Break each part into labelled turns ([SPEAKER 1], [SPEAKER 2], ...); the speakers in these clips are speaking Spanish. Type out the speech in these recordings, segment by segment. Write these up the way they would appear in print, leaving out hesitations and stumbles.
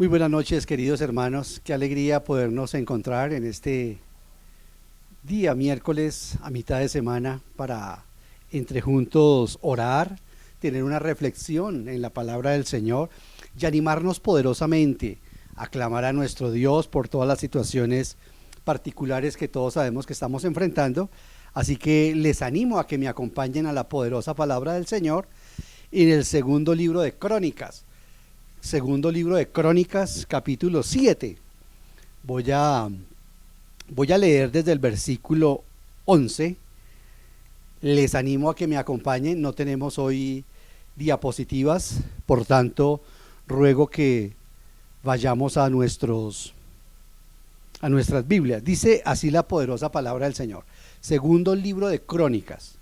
[SPEAKER 1] Muy buenas noches, queridos hermanos. Qué alegría podernos encontrar en este día miércoles a mitad de semana para entre juntos orar, tener una reflexión en la palabra del Señor y animarnos poderosamente a clamar a nuestro Dios por todas las situaciones particulares que todos sabemos que estamos enfrentando. Así que les animo a que me acompañen a la poderosa palabra del Señor en el segundo libro de Crónicas, capítulo 7. Voy a leer desde el versículo 11. Les animo a que me acompañen. No tenemos hoy diapositivas, por tanto, ruego que vayamos a nuestras Biblias. Dice así la poderosa palabra del Señor. Segundo libro de Crónicas,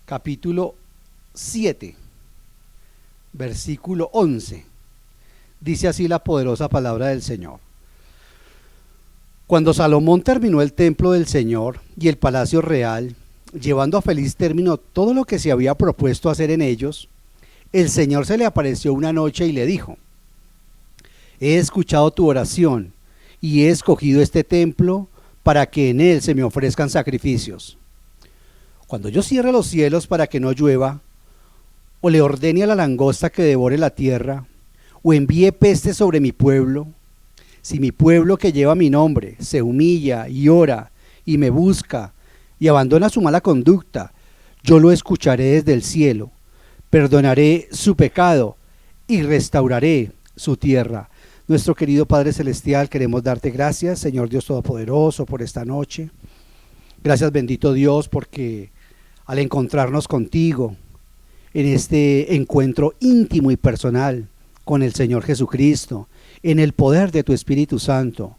[SPEAKER 1] capítulo 7. Versículo 11, dice así la poderosa palabra del Señor. Cuando Salomón terminó el templo del Señor y el palacio real, llevando a feliz término todo lo que se había propuesto hacer en ellos, el Señor se le apareció una noche y le dijo: he escuchado tu oración y he escogido este templo para que en él se me ofrezcan sacrificios. Cuando yo cierre los cielos para que no llueva, o le ordene a la langosta que devore la tierra, o envíe peste sobre mi pueblo, si mi pueblo que lleva mi nombre se humilla y ora y me busca y abandona su mala conducta, yo lo escucharé desde el cielo, perdonaré su pecado y restauraré su tierra. Nuestro querido Padre Celestial, queremos darte gracias, Señor Dios Todopoderoso, por esta noche. Gracias, bendito Dios, porque al encontrarnos contigo en este encuentro íntimo y personal con el Señor Jesucristo, en el poder de tu Espíritu Santo,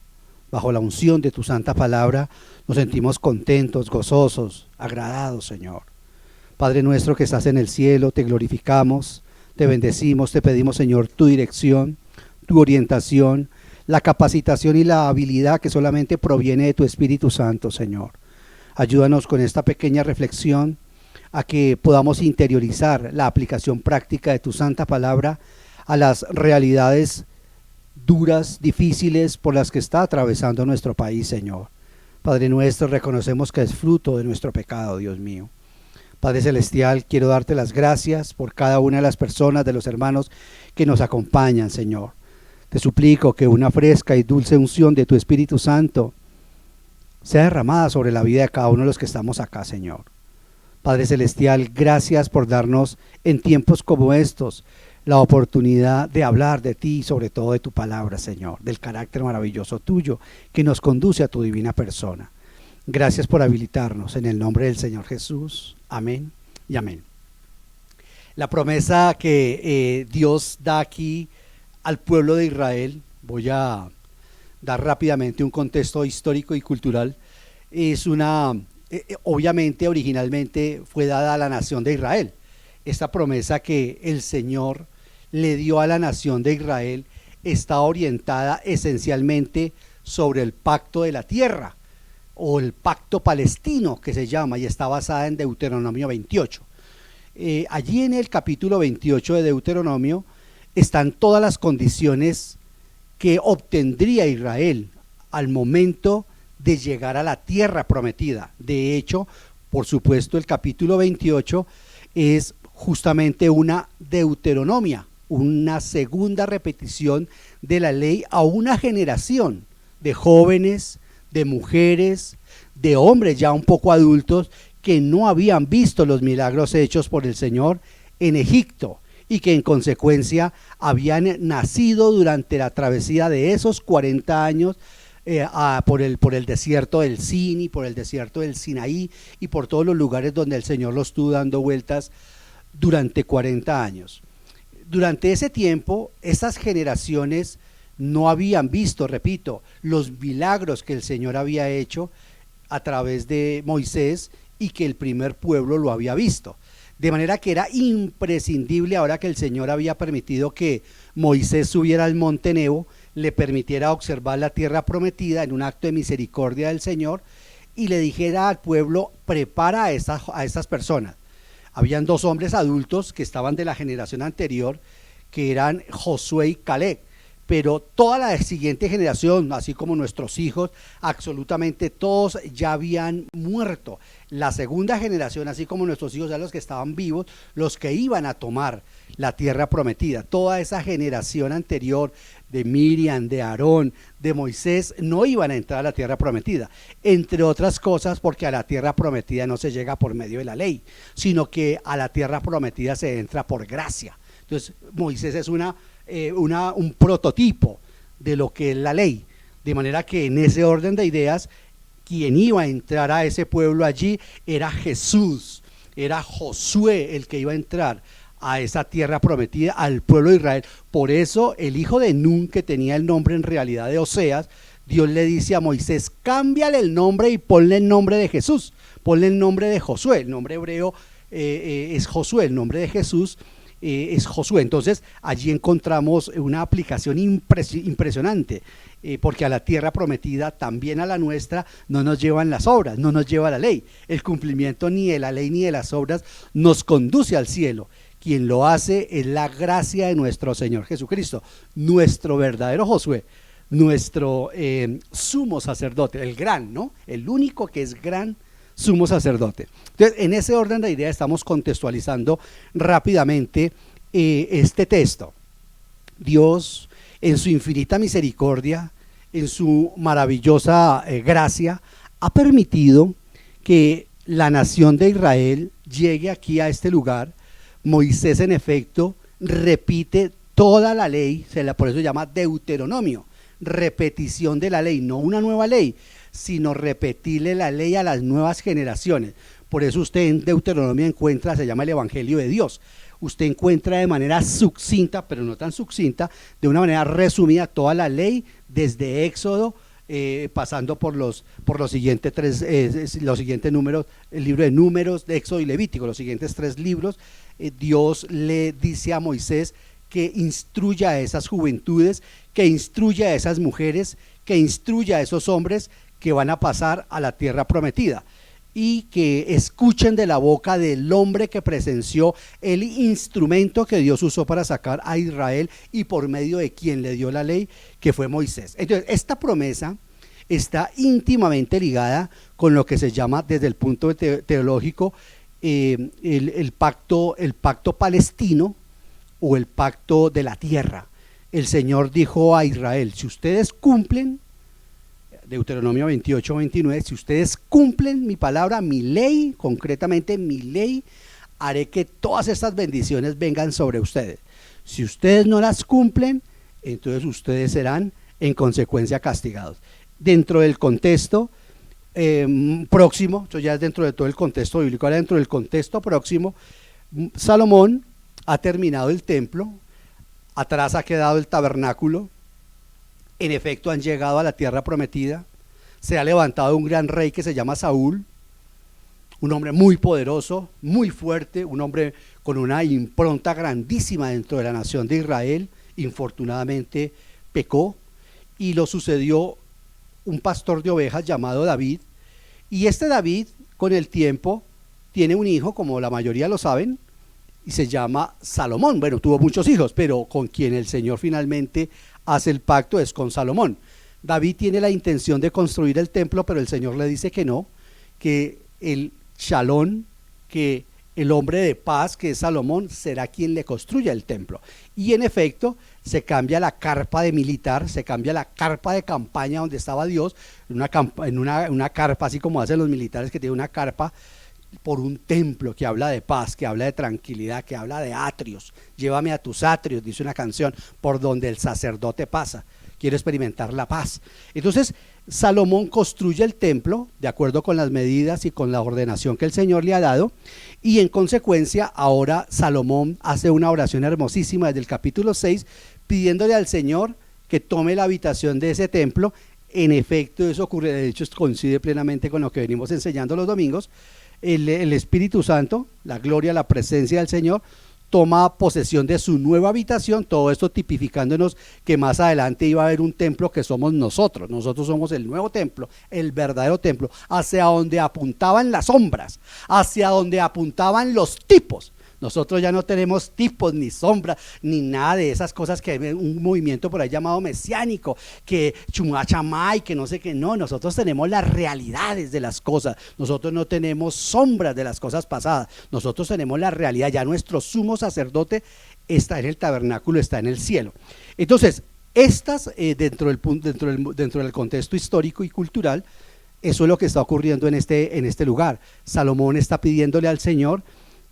[SPEAKER 1] bajo la unción de tu santa palabra, nos sentimos contentos, gozosos, agradados, Señor. Padre nuestro que estás en el cielo, te glorificamos, te bendecimos, te pedimos, Señor, tu dirección, tu orientación, la capacitación y la habilidad que solamente proviene de tu Espíritu Santo, Señor. Ayúdanos con esta pequeña reflexión a que podamos interiorizar la aplicación práctica de tu santa palabra a las realidades duras, difíciles por las que está atravesando nuestro país, Señor. Padre nuestro, reconocemos que es fruto de nuestro pecado, Dios mío. Padre Celestial, quiero darte las gracias por cada una de las personas, de los hermanos que nos acompañan, Señor. Te suplico que una fresca y dulce unción de tu Espíritu Santo sea derramada sobre la vida de cada uno de los que estamos acá, Señor. Padre Celestial, gracias por darnos en tiempos como estos la oportunidad de hablar de ti y sobre todo de tu palabra, Señor, del carácter maravilloso tuyo que nos conduce a tu divina persona. Gracias por habilitarnos en el nombre del Señor Jesús. Amén y amén. La promesa que Dios da aquí al pueblo de Israel, voy a dar rápidamente un contexto histórico y cultural, es obviamente originalmente fue dada a la nación de Israel. Esta promesa que el Señor le dio a la nación de Israel está orientada esencialmente sobre el pacto de la tierra o el pacto palestino que se llama, y está basada en Deuteronomio 28. Allí en el capítulo 28 de Deuteronomio están todas las condiciones que obtendría Israel al momento de llegar a la tierra prometida. De hecho, por supuesto, el capítulo 28 es justamente una deuteronomia, una segunda repetición de la ley a una generación de jóvenes, de mujeres, de hombres ya un poco adultos que no habían visto los milagros hechos por el Señor en Egipto y que en consecuencia habían nacido durante la travesía de esos 40 años por el desierto del Sini, por el desierto del Sinaí y por todos los lugares donde el Señor los estuvo dando vueltas durante 40 años. Durante ese tiempo, estas generaciones no habían visto, repito, los milagros que el Señor había hecho a través de Moisés y que el primer pueblo lo había visto. De manera que era imprescindible, ahora que el Señor había permitido que Moisés subiera al monte Nebo, le permitiera observar la tierra prometida en un acto de misericordia del Señor y le dijera al pueblo: prepara a estas personas. Habían dos hombres adultos que estaban de la generación anterior que eran Josué y Caleb, pero toda la siguiente generación, así como nuestros hijos, absolutamente todos ya habían muerto. La segunda generación, así como nuestros hijos, eran los que estaban vivos, los que iban a tomar la tierra prometida. Toda esa generación anterior de Miriam, de Aarón, de Moisés, no iban a entrar a la tierra prometida, entre otras cosas porque a la tierra prometida no se llega por medio de la ley, sino que a la tierra prometida se entra por gracia. Entonces Moisés es un prototipo de lo que es la ley, de manera que en ese orden de ideas, quien iba a entrar a ese pueblo allí era Jesús, era Josué el que iba a entrar a esa tierra prometida, al pueblo de Israel. Por eso el hijo de Nun, que tenía el nombre en realidad de Oseas, Dios le dice a Moisés: cámbiale el nombre y ponle el nombre de Jesús, ponle el nombre de Josué. El nombre hebreo es Josué, el nombre de Jesús es Josué. Entonces allí encontramos una aplicación impresionante, porque a la tierra prometida, también a la nuestra, no nos llevan las obras, no nos lleva la ley. El cumplimiento ni de la ley ni de las obras nos conduce al cielo. Quien lo hace es la gracia de nuestro Señor Jesucristo, nuestro verdadero Josué, nuestro sumo sacerdote, el gran, ¿no? El único que es gran sumo sacerdote. Entonces, en ese orden de ideas estamos contextualizando rápidamente este texto. Dios, en su infinita misericordia, en su maravillosa gracia, ha permitido que la nación de Israel llegue aquí a este lugar. Moisés, en efecto, repite toda la ley, por eso se llama Deuteronomio, repetición de la ley, no una nueva ley, sino repetirle la ley a las nuevas generaciones. Por eso usted en Deuteronomio encuentra, se llama el Evangelio de Dios. Usted encuentra de manera sucinta, pero no tan sucinta, de una manera resumida, toda la ley desde Éxodo, pasando por los siguientes los siguientes números, el libro de Números, de Éxodo y Levítico, los siguientes 3 libros. Dios le dice a Moisés que instruya a esas juventudes, que instruya a esas mujeres, que instruya a esos hombres que van a pasar a la tierra prometida, y que escuchen de la boca del hombre que presenció el instrumento que Dios usó para sacar a Israel y por medio de quien le dio la ley, que fue Moisés. Entonces, esta promesa está íntimamente ligada con lo que se llama desde el punto teológico el pacto palestino, o el pacto de la tierra. El Señor dijo a Israel: si ustedes cumplen, Deuteronomio 28-29, si ustedes cumplen mi palabra, mi ley, concretamente mi ley, haré que todas estas bendiciones vengan sobre ustedes. Si ustedes no las cumplen, entonces ustedes serán en consecuencia castigados. Dentro del contexto próximo, esto ya es dentro de todo el contexto bíblico, ahora dentro del contexto próximo, Salomón ha terminado el templo, atrás ha quedado el tabernáculo. En efecto, han llegado a la tierra prometida. Se ha levantado un gran rey que se llama Saúl, un hombre muy poderoso, muy fuerte, un hombre con una impronta grandísima dentro de la nación de Israel. Infortunadamente pecó, y lo sucedió un pastor de ovejas llamado David. Y este David, con el tiempo, tiene un hijo, como la mayoría lo saben, y se llama Salomón. Bueno, tuvo muchos hijos, pero con quien el Señor finalmente hace el pacto es con Salomón. David tiene la intención de construir el templo, pero el Señor le dice que no, que el Shalom, que el hombre de paz, que es Salomón, será quien le construya el templo. Y en efecto, se cambia la carpa de militar, se cambia la carpa de campaña donde estaba Dios, en una carpa, así como hacen los militares, que tiene una carpa, por un templo que habla de paz, que habla de tranquilidad, que habla de atrios. Llévame a tus atrios, dice una canción, por donde el sacerdote pasa. Quiero experimentar la paz. Entonces Salomón construye el templo de acuerdo con las medidas y con la ordenación que el Señor le ha dado, y en consecuencia ahora Salomón hace una oración hermosísima desde el capítulo 6, pidiéndole al Señor que tome la habitación de ese templo. En efecto, eso ocurre, de hecho coincide plenamente con lo que venimos enseñando los domingos. El Espíritu Santo, la gloria, la presencia del Señor, toma posesión de su nueva habitación, todo esto tipificándonos que más adelante iba a haber un templo que somos nosotros. Nosotros somos el nuevo templo, el verdadero templo, hacia donde apuntaban las sombras, hacia donde apuntaban los tipos. Nosotros ya no tenemos tipos, ni sombras, ni nada de esas cosas que hay un movimiento por ahí llamado mesiánico, que chumachamay, que no sé qué. No, nosotros tenemos las realidades de las cosas. Nosotros no tenemos sombras de las cosas pasadas. Nosotros tenemos la realidad. Ya nuestro sumo sacerdote está en el tabernáculo, está en el cielo. Entonces, estas, dentro del contexto histórico y cultural, eso es lo que está ocurriendo en este lugar. Salomón está pidiéndole al Señor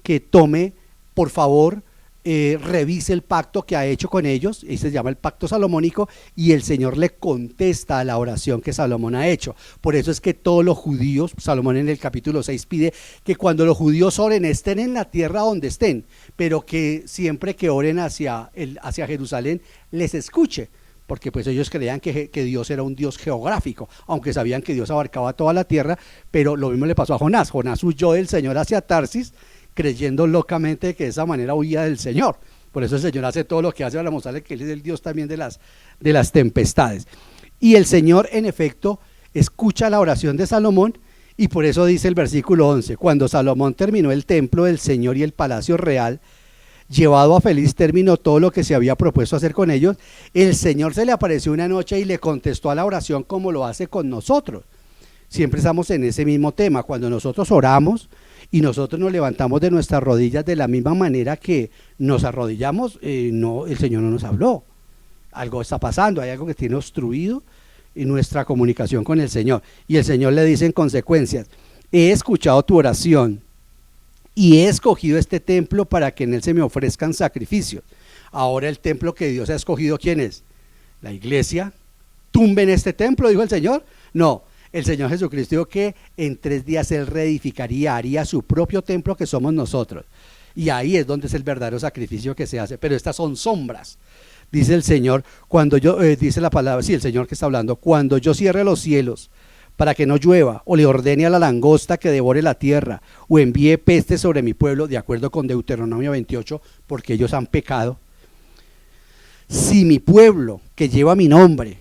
[SPEAKER 1] que tome, por favor, revise el pacto que ha hecho con ellos, y se llama el pacto salomónico, y el Señor le contesta a la oración que Salomón ha hecho. Por eso es que todos los judíos, Salomón en el capítulo 6 pide que cuando los judíos oren estén en la tierra donde estén, pero que siempre que oren hacia Jerusalén les escuche, porque pues ellos creían que Dios era un Dios geográfico, aunque sabían que Dios abarcaba toda la tierra. Pero lo mismo le pasó a Jonás. Jonás huyó del Señor hacia Tarsis, creyendo locamente que de esa manera huía del Señor. Por eso el Señor hace todo lo que hace para mostrarle que Él es el Dios también de las tempestades. Y el Señor, en efecto, escucha la oración de Salomón, y por eso dice el versículo 11: cuando Salomón terminó el templo del Señor y el palacio real, llevado a feliz término todo lo que se había propuesto hacer con ellos, el Señor se le apareció una noche y le contestó a la oración como lo hace con nosotros. Siempre estamos en ese mismo tema. Cuando nosotros oramos y nosotros nos levantamos de nuestras rodillas de la misma manera que nos arrodillamos, no, el Señor no nos habló. Algo está pasando, hay algo que tiene obstruido en nuestra comunicación con el Señor. Y el Señor le dice en consecuencias: he escuchado tu oración y he escogido este templo para que en él se me ofrezcan sacrificios. Ahora el templo que Dios ha escogido, ¿quién es? La iglesia. ¿Tumben este templo?, dijo el Señor. No, el Señor Jesucristo dijo que en 3 días Él reedificaría, haría su propio templo, que somos nosotros. Y ahí es donde es el verdadero sacrificio que se hace. Pero estas son sombras. Dice el Señor, cuando yo, dice la palabra, sí, el Señor que está hablando: cuando yo cierre los cielos para que no llueva, o le ordene a la langosta que devore la tierra, o envíe peste sobre mi pueblo, de acuerdo con Deuteronomio 28, porque ellos han pecado. Si mi pueblo, que lleva mi nombre,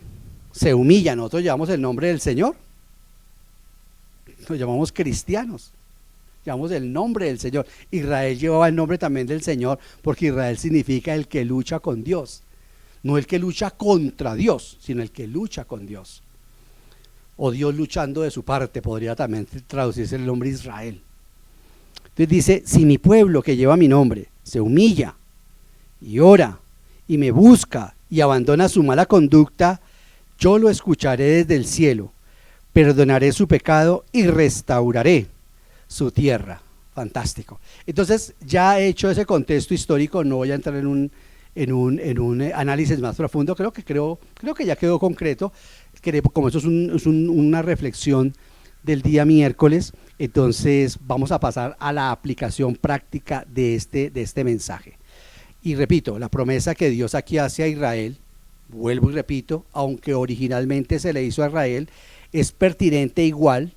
[SPEAKER 1] se humilla, nosotros llevamos el nombre del Señor, nos llamamos cristianos, llevamos el nombre del Señor. Israel llevaba el nombre también del Señor, porque Israel significa el que lucha con Dios, no el que lucha contra Dios, sino el que lucha con Dios, o Dios luchando de su parte, podría también traducirse el nombre Israel. Entonces dice: si mi pueblo, que lleva mi nombre, se humilla y ora y me busca y abandona su mala conducta, yo lo escucharé desde el cielo, perdonaré su pecado y restauraré su tierra. Fantástico. Entonces, ya he hecho ese contexto histórico, no voy a entrar en un análisis más profundo. Creo que ya quedó concreto. Como eso es una reflexión del día miércoles, entonces vamos a pasar a la aplicación práctica de este mensaje. Y repito, la promesa que Dios aquí hace a Israel, vuelvo y repito, aunque originalmente se le hizo a Israel, es pertinente igual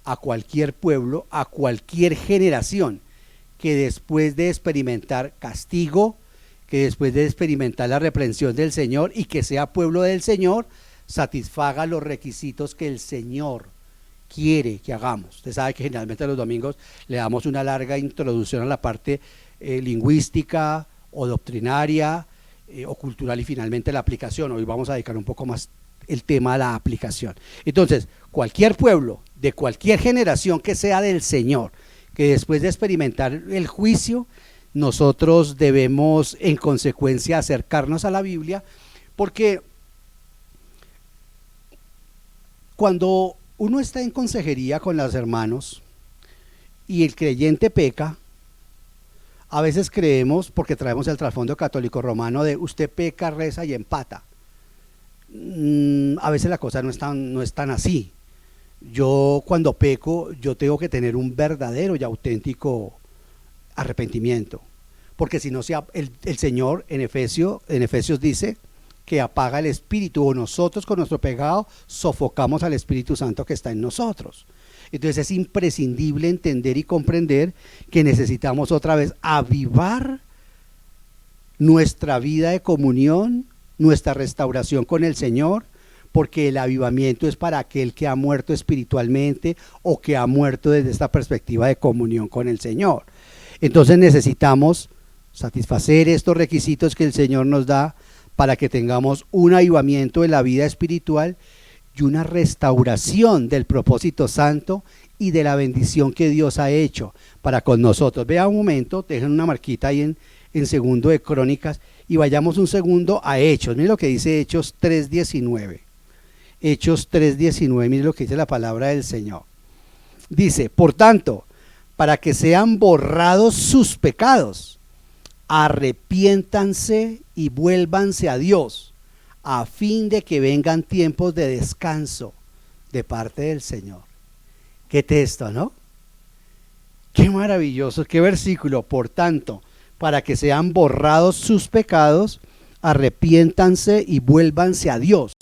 [SPEAKER 1] a cualquier pueblo, a cualquier generación, que después de experimentar castigo, que después de experimentar la reprensión del Señor, y que sea pueblo del Señor, satisfaga los requisitos que el Señor quiere que hagamos. Usted sabe que generalmente los domingos le damos una larga introducción a la parte lingüística o doctrinaria o cultural, y finalmente la aplicación. Hoy vamos a dedicar un poco más el tema a la aplicación. Entonces, cualquier pueblo de cualquier generación que sea del Señor, que después de experimentar el juicio, nosotros debemos en consecuencia acercarnos a la Biblia, porque cuando uno está en consejería con los hermanos y el creyente peca, a veces creemos, porque traemos el trasfondo católico romano de usted peca, reza y empata. A veces la cosa no es tan así. Yo cuando peco, yo tengo que tener un verdadero y auténtico arrepentimiento, porque si no, el Señor en Efesios dice que apaga el espíritu, o nosotros con nuestro pecado sofocamos al Espíritu Santo que está en nosotros. Entonces es imprescindible entender y comprender que necesitamos otra vez avivar nuestra vida de comunión, nuestra restauración con el Señor, porque el avivamiento es para aquel que ha muerto espiritualmente o que ha muerto desde esta perspectiva de comunión con el Señor. Entonces necesitamos satisfacer estos requisitos que el Señor nos da para que tengamos un avivamiento de la vida espiritual y una restauración del propósito santo y de la bendición que Dios ha hecho para con nosotros. Vea un momento, dejen una marquita ahí en segundo de Crónicas y vayamos un segundo a Hechos. Miren lo que dice Hechos 3:19. Hechos 3:19, miren lo que dice la palabra del Señor. Dice, por tanto, para que sean borrados sus pecados, arrepiéntanse y vuélvanse a Dios, a fin de que vengan tiempos de descanso de parte del Señor. Qué texto, ¿no? Qué maravilloso, qué versículo. Por tanto, para que sean borrados sus pecados, arrepiéntanse y vuélvanse a Dios,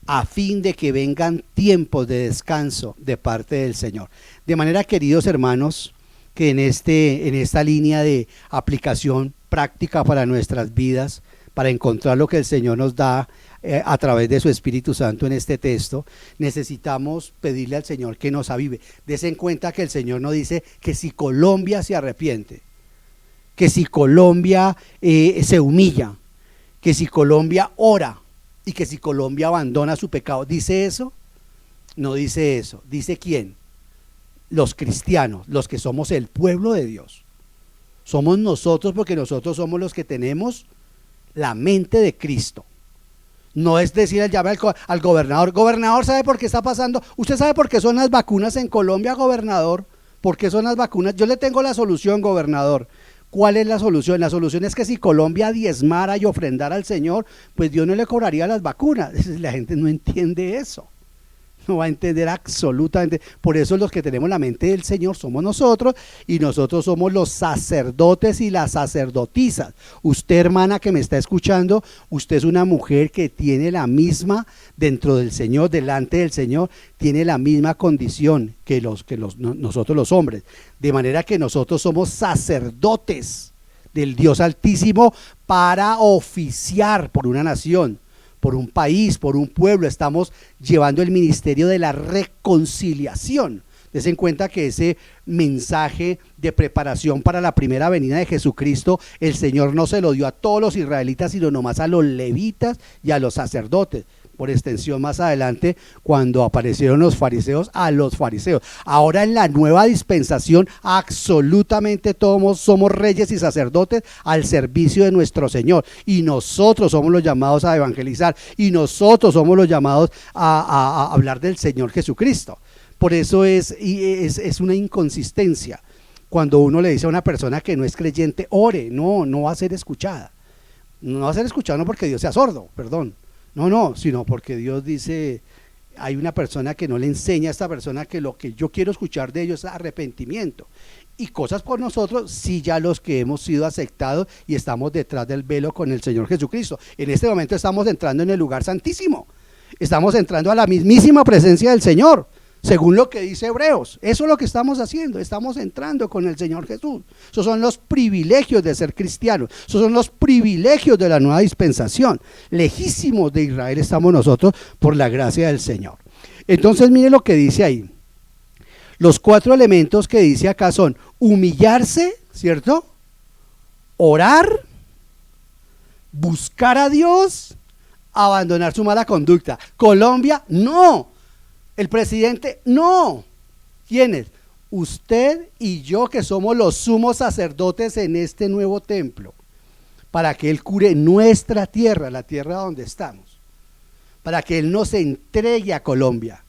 [SPEAKER 1] a fin de que vengan tiempos de descanso de parte del Señor. De manera, queridos hermanos, que en esta línea de aplicación práctica para nuestras vidas, para encontrar lo que el Señor nos da a través de su Espíritu Santo en este texto, necesitamos pedirle al Señor que nos avive. Dese en cuenta que el Señor nos dice que si Colombia se arrepiente, que si Colombia se humilla, que si Colombia ora y que si Colombia abandona su pecado, ¿dice eso? No dice eso. ¿Dice quién? Los cristianos, los que somos el pueblo de Dios. Somos nosotros, porque nosotros somos los que tenemos la mente de Cristo. No es decir, el llamar al gobernador, gobernador, ¿sabe por qué está pasando? ¿Usted sabe por qué son las vacunas en Colombia, gobernador? ¿Por qué son las vacunas? Yo le tengo la solución, gobernador. ¿Cuál es la solución? La solución es que si Colombia diezmara y ofrendara al Señor, pues Dios no le cobraría las vacunas. La gente no entiende eso. No va a entender absolutamente. Por eso los que tenemos la mente del Señor somos nosotros, y nosotros somos los sacerdotes y las sacerdotisas. Usted, hermana que me está escuchando, usted es una mujer que tiene la misma, dentro del Señor, delante del Señor, tiene la misma condición que nosotros los hombres. De manera que nosotros somos sacerdotes del Dios Altísimo para oficiar por una nación, por un país, por un pueblo. Estamos llevando el ministerio de la reconciliación. Des en cuenta que ese mensaje de preparación para la primera venida de Jesucristo, el Señor no se lo dio a todos los israelitas, sino nomás a los levitas y a los sacerdotes. Por extensión, más adelante, cuando aparecieron los fariseos, a los fariseos. Ahora, en la nueva dispensación, absolutamente todos somos reyes y sacerdotes al servicio de nuestro Señor, y nosotros somos los llamados a evangelizar, y nosotros somos los llamados a hablar del Señor Jesucristo. Por eso es una inconsistencia cuando uno le dice a una persona que no es creyente, ore. No va a ser escuchada. No va a ser escuchada, no porque Dios sea sordo, perdón. No, sino porque Dios dice, hay una persona que no le enseña a esta persona que lo que yo quiero escuchar de ellos es arrepentimiento. Y cosas por nosotros, sí, ya los que hemos sido aceptados y estamos detrás del velo con el Señor Jesucristo. En este momento estamos entrando en el lugar santísimo. Estamos entrando a la mismísima presencia del Señor, según lo que dice Hebreos. Eso es lo que estamos haciendo, estamos entrando con el Señor Jesús. Esos son los privilegios de ser cristianos, esos son los privilegios de la nueva dispensación. Lejísimos de Israel estamos nosotros por la gracia del Señor. Entonces mire lo que dice ahí. Los 4 elementos que dice acá son humillarse, ¿cierto? Orar, buscar a Dios, abandonar su mala conducta. Colombia, no. El presidente, no. ¿Quiénes? Usted y yo, que somos los sumos sacerdotes en este nuevo templo, para que Él cure nuestra tierra, la tierra donde estamos, para que Él nos entregue a Colombia.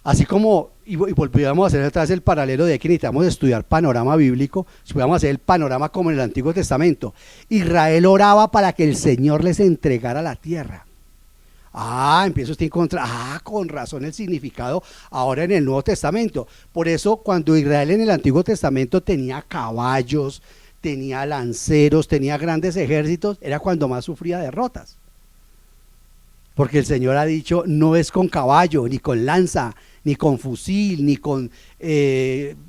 [SPEAKER 1] Así como, y volvíamos a hacer otra vez el paralelo de que necesitamos estudiar panorama bíblico, si podíamos hacer el panorama como en el Antiguo Testamento. Israel oraba para que el Señor les entregara la tierra. Empieza usted a encontrar, con razón el significado ahora en el Nuevo Testamento. Por eso, cuando Israel en el Antiguo Testamento tenía caballos, tenía lanceros, tenía grandes ejércitos, era cuando más sufría derrotas. Porque el Señor ha dicho, no es con caballo, ni con lanza, ni con fusil, ni con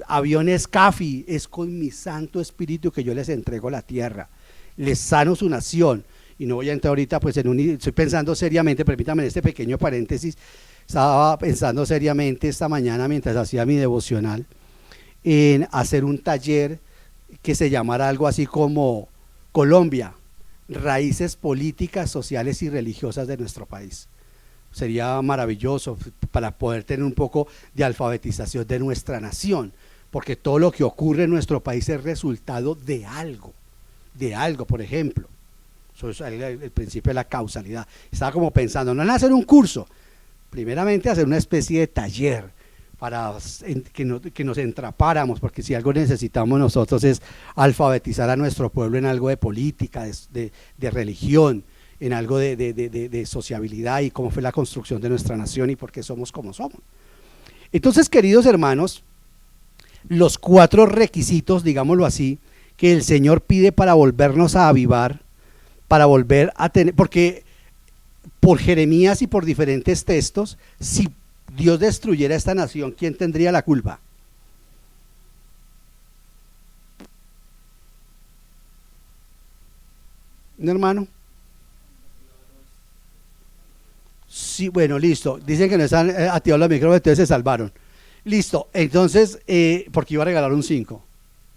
[SPEAKER 1] aviones CAFI, es con mi Santo Espíritu que yo les entrego la tierra, les sano su nación. Y no voy a entrar ahorita, pues estoy pensando seriamente, permítame este pequeño paréntesis, estaba pensando seriamente esta mañana mientras hacía mi devocional en hacer un taller que se llamara algo así como Colombia, raíces políticas, sociales y religiosas de nuestro país. Sería maravilloso para poder tener un poco de alfabetización de nuestra nación, porque todo lo que ocurre en nuestro país es resultado de algo, por ejemplo. Eso es el principio de la causalidad. Estaba como pensando, no en hacer un curso, primeramente hacer una especie de taller para que nos entrapáramos, porque si algo necesitamos nosotros es alfabetizar a nuestro pueblo en algo de política, de religión, en algo de sociabilidad y cómo fue la construcción de nuestra nación y por qué somos como somos. Entonces, queridos hermanos, los 4 requisitos, digámoslo así, que el Señor pide para volvernos a avivar, para volver a tener, porque por Jeremías y por diferentes textos, si Dios destruyera esta nación, ¿quién tendría la culpa? ¿Un hermano? Sí, bueno, listo. Dicen que no están activados los micrófonos, entonces se salvaron. Listo, entonces, porque iba a regalar un 5.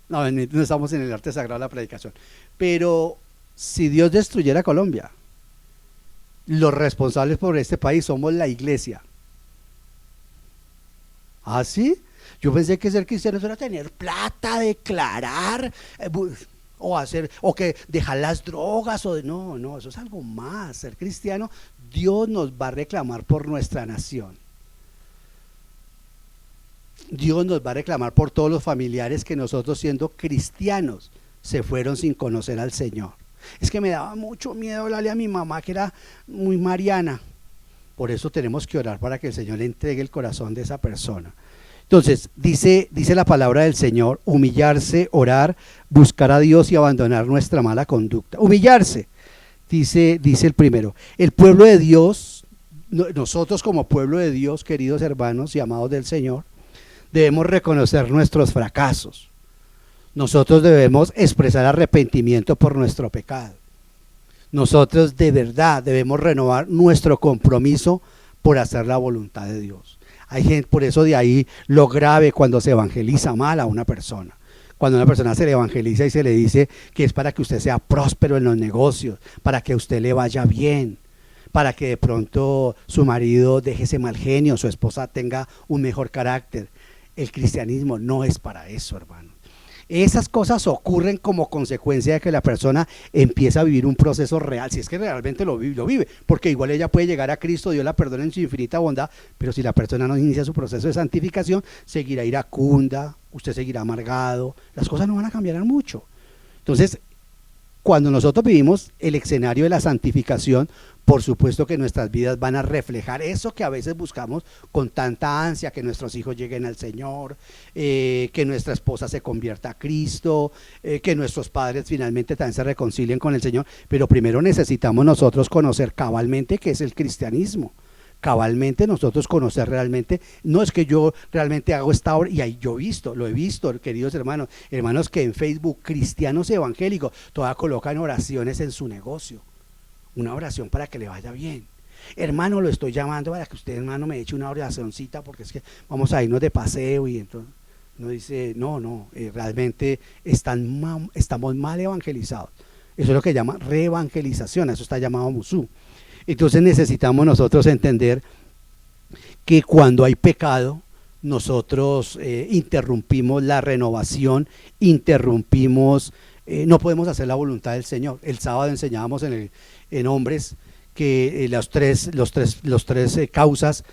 [SPEAKER 1] No, no estamos en el arte sagrado de la predicación. Pero si Dios destruyera Colombia, los responsables por este país somos la iglesia. ¿Ah, sí? Yo pensé que ser cristiano era tener plata, declarar, o hacer, o que dejar las drogas, no, eso es algo más. Ser cristiano, Dios nos va a reclamar por nuestra nación. Dios nos va a reclamar por todos los familiares que nosotros, siendo cristianos, se fueron sin conocer al Señor. Es que me daba mucho miedo hablarle a mi mamá, que era muy mariana. Por eso tenemos que orar para que el Señor le entregue el corazón de esa persona. Entonces, dice la palabra del Señor: humillarse, orar, buscar a Dios y abandonar nuestra mala conducta. Humillarse, dice el primero. El pueblo de Dios, nosotros como pueblo de Dios, queridos hermanos y amados del Señor, debemos reconocer nuestros fracasos. Nosotros debemos expresar arrepentimiento por nuestro pecado. Nosotros de verdad debemos renovar nuestro compromiso por hacer la voluntad de Dios. Hay gente, por eso de ahí lo grave cuando se evangeliza mal a una persona. Cuando a una persona se le evangeliza y se le dice que es para que usted sea próspero en los negocios, para que a usted le vaya bien, para que de pronto su marido deje ese mal genio, su esposa tenga un mejor carácter. El cristianismo no es para eso, hermano. Esas cosas ocurren como consecuencia de que la persona empieza a vivir un proceso real, si es que realmente lo vive, porque igual ella puede llegar a Cristo, Dios la perdona en su infinita bondad, pero si la persona no inicia su proceso de santificación, seguirá iracunda, usted seguirá amargado, las cosas no van a cambiar mucho. Entonces, cuando nosotros vivimos el escenario de la santificación, por supuesto que nuestras vidas van a reflejar eso que a veces buscamos con tanta ansia, que nuestros hijos lleguen al Señor, que nuestra esposa se convierta a Cristo, que nuestros padres finalmente también se reconcilien con el Señor, pero primero necesitamos nosotros conocer cabalmente qué es el cristianismo. Cabalmente nosotros conocer realmente, no es que yo realmente hago esta obra, y ahí yo lo he visto, queridos hermanos que en Facebook, cristianos evangélicos, todavía colocan oraciones en su negocio, una oración para que le vaya bien. Hermano, lo estoy llamando para que usted, hermano, me eche una oracioncita, porque es que vamos a irnos de paseo, y entonces uno dice, realmente estamos mal evangelizados. Eso es lo que llama reevangelización, eso está llamado musú. Entonces necesitamos nosotros entender que cuando hay pecado, nosotros interrumpimos la renovación, no podemos hacer la voluntad del Señor. El sábado enseñábamos en hombres que las tres causas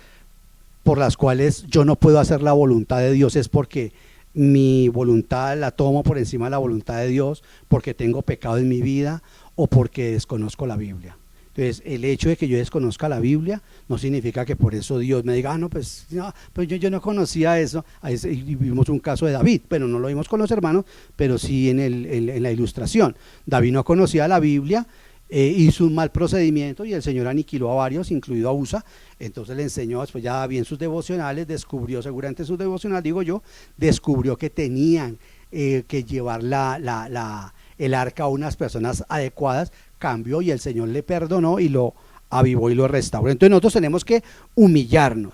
[SPEAKER 1] por las cuales yo no puedo hacer la voluntad de Dios es porque mi voluntad la tomo por encima de la voluntad de Dios, porque tengo pecado en mi vida o porque desconozco la Biblia. Entonces, el hecho de que yo desconozca la Biblia no significa que por eso Dios me diga, pues yo no conocía eso. Y vimos un caso de David, pero no lo vimos con los hermanos, pero sí en la ilustración. David no conocía la Biblia, hizo un mal procedimiento y el Señor aniquiló a varios, incluido a Usa. Entonces le enseñó, después ya bien sus devocionales, descubrió seguramente sus devocionales, descubrió que tenían que llevar el arca a unas personas adecuadas, cambió y el Señor le perdonó y lo avivó y lo restauró. Entonces nosotros tenemos que humillarnos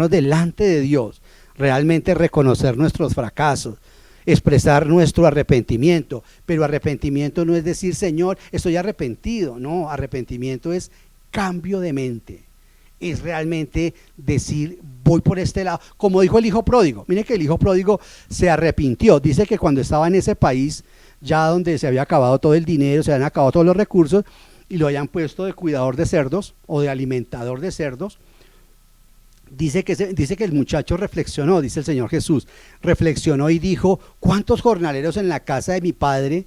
[SPEAKER 1] delante de Dios, realmente reconocer nuestros fracasos, expresar nuestro arrepentimiento, pero arrepentimiento no es decir, Señor, estoy arrepentido, no, arrepentimiento es cambio de mente, es realmente decir, voy por este lado, como dijo el hijo pródigo. Mire que el hijo pródigo se arrepintió, dice que cuando estaba en ese país, ya donde se había acabado todo el dinero, se habían acabado todos los recursos, y lo habían puesto de cuidador de cerdos o de alimentador de cerdos. Dice que el muchacho reflexionó, dice el Señor Jesús, reflexionó y dijo, ¿cuántos jornaleros en la casa de mi padre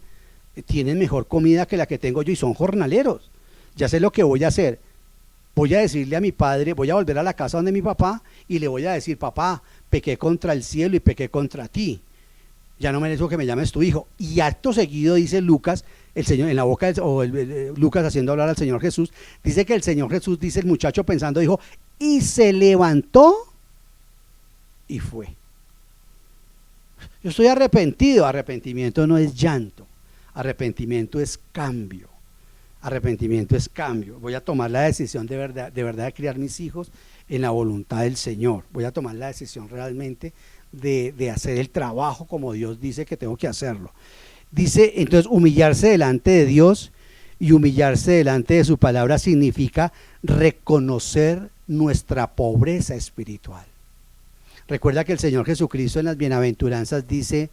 [SPEAKER 1] tienen mejor comida que la que tengo yo y son jornaleros? Ya sé lo que voy a hacer, voy a decirle a mi padre, voy a volver a la casa donde mi papá y le voy a decir, papá, pequé contra el cielo y pequé contra ti, ya no merezco que me llames tu hijo. Y acto seguido dice Lucas, el Señor en la boca Lucas haciendo hablar al Señor Jesús, dice que el Señor Jesús, dice el muchacho pensando, dijo, y se levantó y fue. Yo estoy arrepentido. Arrepentimiento no es llanto, arrepentimiento es cambio. Arrepentimiento es cambio. Voy a tomar la decisión de verdad de criar mis hijos en la voluntad del Señor. Voy a tomar la decisión realmente de hacer el trabajo como Dios dice que tengo que hacerlo. Dice entonces, humillarse delante de Dios y humillarse delante de su palabra significa reconocer nuestra pobreza espiritual. Recuerda que el Señor Jesucristo en las bienaventuranzas dice,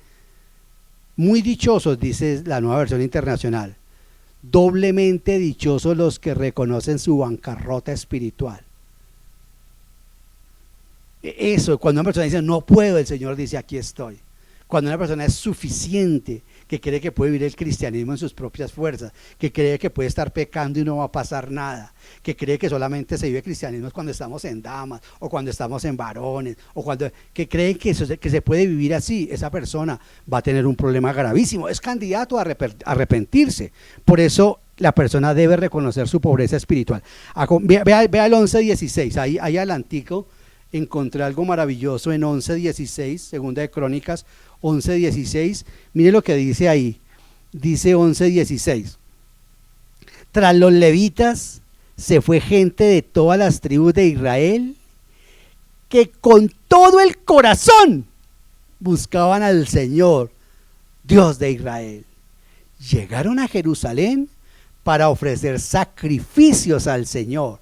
[SPEAKER 1] muy dichosos, dice la Nueva Versión Internacional, doblemente dichosos los que reconocen su bancarrota espiritual. Eso, cuando una persona dice no puedo, el Señor dice aquí estoy. Cuando una persona es suficiente, que cree que puede vivir el cristianismo en sus propias fuerzas, que cree que puede estar pecando y no va a pasar nada, que cree que solamente se vive cristianismo cuando estamos en damas o cuando estamos en varones, o que creen que se puede vivir así, esa persona va a tener un problema gravísimo, es candidato a arrepentirse. Por eso la persona debe reconocer su pobreza espiritual. Vea el 11:16, ahí adelantico encontré algo maravilloso en 11:16, segunda de Crónicas 11:16, mire lo que dice ahí, dice 11:16, tras los levitas se fue gente de todas las tribus de Israel que con todo el corazón buscaban al Señor, Dios de Israel. Llegaron a Jerusalén para ofrecer sacrificios al Señor,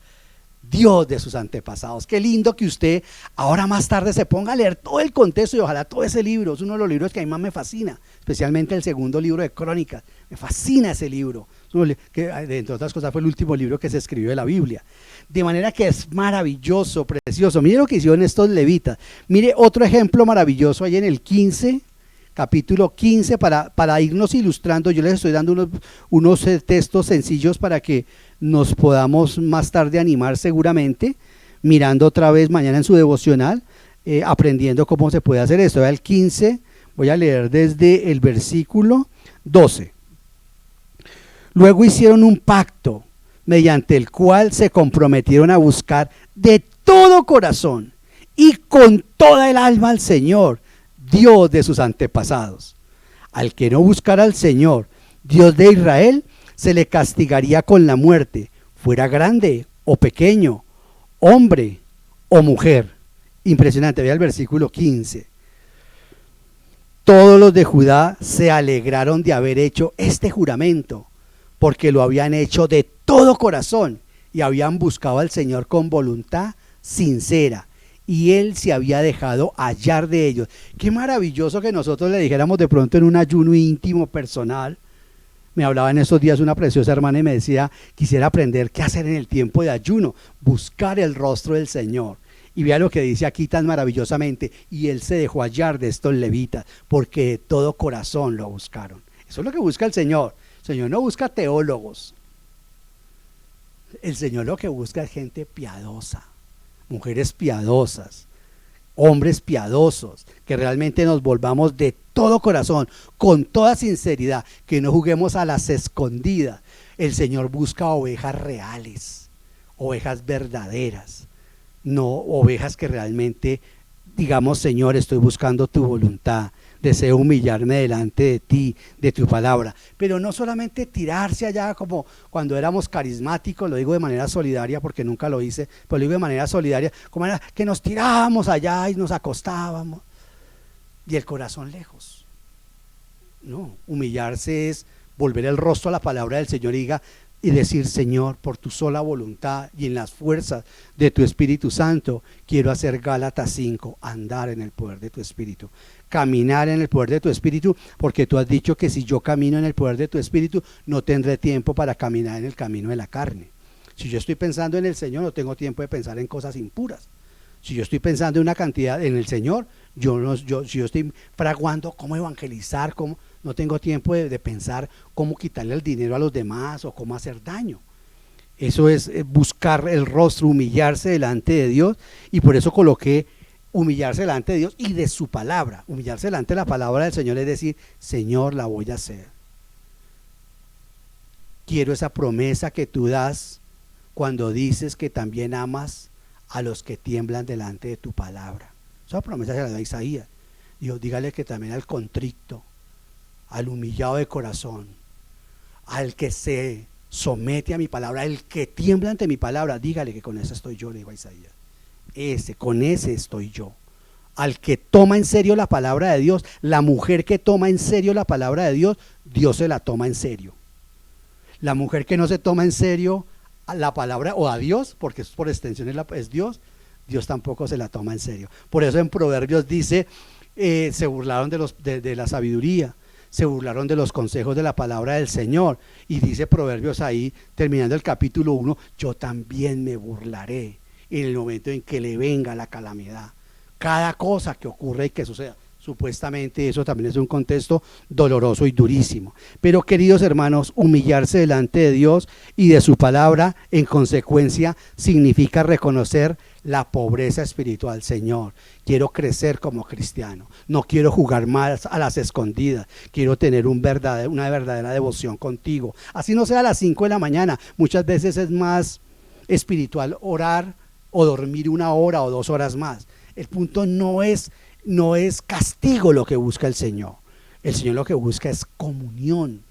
[SPEAKER 1] Dios de sus antepasados. Qué lindo que usted ahora más tarde se ponga a leer todo el contexto y ojalá todo ese libro. Es uno de los libros que a mí más me fascina, especialmente el segundo libro de Crónicas. Me fascina ese libro, que entre otras cosas fue el último libro que se escribió de la Biblia. De manera que es maravilloso, precioso. Mire lo que hicieron estos levitas. Mire otro ejemplo maravilloso ahí en el 15, capítulo 15, para irnos ilustrando. Yo les estoy dando unos textos sencillos para que nos podamos más tarde animar seguramente, mirando otra vez mañana en su devocional, aprendiendo cómo se puede hacer esto. Vea el 15, voy a leer desde el versículo 12. Luego hicieron un pacto mediante el cual se comprometieron a buscar de todo corazón y con toda el alma al Señor, Dios de sus antepasados. Al que no buscara al Señor, Dios de Israel, se le castigaría con la muerte, fuera grande o pequeño, hombre o mujer. Impresionante, vea el versículo 15. Todos los de Judá se alegraron de haber hecho este juramento, porque lo habían hecho de todo corazón y habían buscado al Señor con voluntad sincera, y Él se había dejado hallar de ellos. Qué maravilloso que nosotros le dijéramos de pronto en un ayuno íntimo personal. Me hablaba en esos días una preciosa hermana y me decía, quisiera aprender qué hacer en el tiempo de ayuno, buscar el rostro del Señor. Y vea lo que dice aquí tan maravillosamente, y Él se dejó hallar de estos levitas, porque de todo corazón lo buscaron. Eso es lo que busca el Señor. El Señor no busca teólogos. El Señor lo que busca es gente piadosa, mujeres piadosas, hombres piadosos, que realmente nos volvamos de todo corazón, con toda sinceridad, que no juguemos a las escondidas. El Señor busca ovejas reales, ovejas verdaderas, no ovejas que realmente digamos, Señor, estoy buscando tu voluntad, deseo humillarme delante de ti, de tu palabra, pero no solamente tirarse allá como cuando éramos carismáticos, lo digo de manera solidaria porque nunca lo hice, pero lo digo de manera solidaria, como era que nos tirábamos allá y nos acostábamos y el corazón lejos. No, humillarse es volver el rostro a la palabra del Señor y decir: Señor, por tu sola voluntad y en las fuerzas de tu Espíritu Santo, quiero hacer Gálatas 5, andar en el poder de tu Espíritu, caminar en el poder de tu Espíritu, porque tú has dicho que si yo camino en el poder de tu Espíritu, no tendré tiempo para caminar en el camino de la carne. Si yo estoy pensando en el Señor, no tengo tiempo de pensar en cosas impuras. Si yo estoy pensando en una cantidad en el Señor, si yo estoy fraguando cómo evangelizar, no tengo tiempo de pensar cómo quitarle el dinero a los demás o cómo hacer daño. Eso es buscar el rostro, humillarse delante de Dios, y por eso coloqué humillarse delante de Dios y de su palabra. Humillarse delante de la palabra del Señor es decir: Señor, la voy a hacer. Quiero esa promesa que tú das cuando dices que también amas a los que tiemblan delante de tu palabra. Esa promesa se la da Isaías. Dios, dígale que también al contrito, al humillado de corazón, al que se somete a mi palabra, el que tiembla ante mi palabra, dígale que con ese estoy yo, le digo a Isaías. Con ese estoy yo. Al que toma en serio la palabra de Dios, la mujer que toma en serio la palabra de Dios, Dios se la toma en serio. La mujer que no se toma en serio a la palabra o a Dios, porque es por extensión es Dios, Dios tampoco se la toma en serio. Por eso en Proverbios dice, se burlaron de la sabiduría, se burlaron de los consejos de la palabra del Señor, y dice Proverbios ahí, terminando el capítulo 1, yo también me burlaré en el momento en que le venga la calamidad. Cada cosa que ocurre y que suceda, supuestamente eso también es un contexto doloroso y durísimo. Pero queridos hermanos, humillarse delante de Dios y de su palabra, en consecuencia, significa reconocer la pobreza espiritual. Señor, quiero crecer como cristiano, no quiero jugar más a las escondidas, quiero tener una verdadera devoción contigo. Así no sea a las 5 de la mañana, muchas veces es más espiritual orar o dormir 1 hora o 2 horas más. El punto no es castigo lo que busca el Señor. El Señor lo que busca es comunión,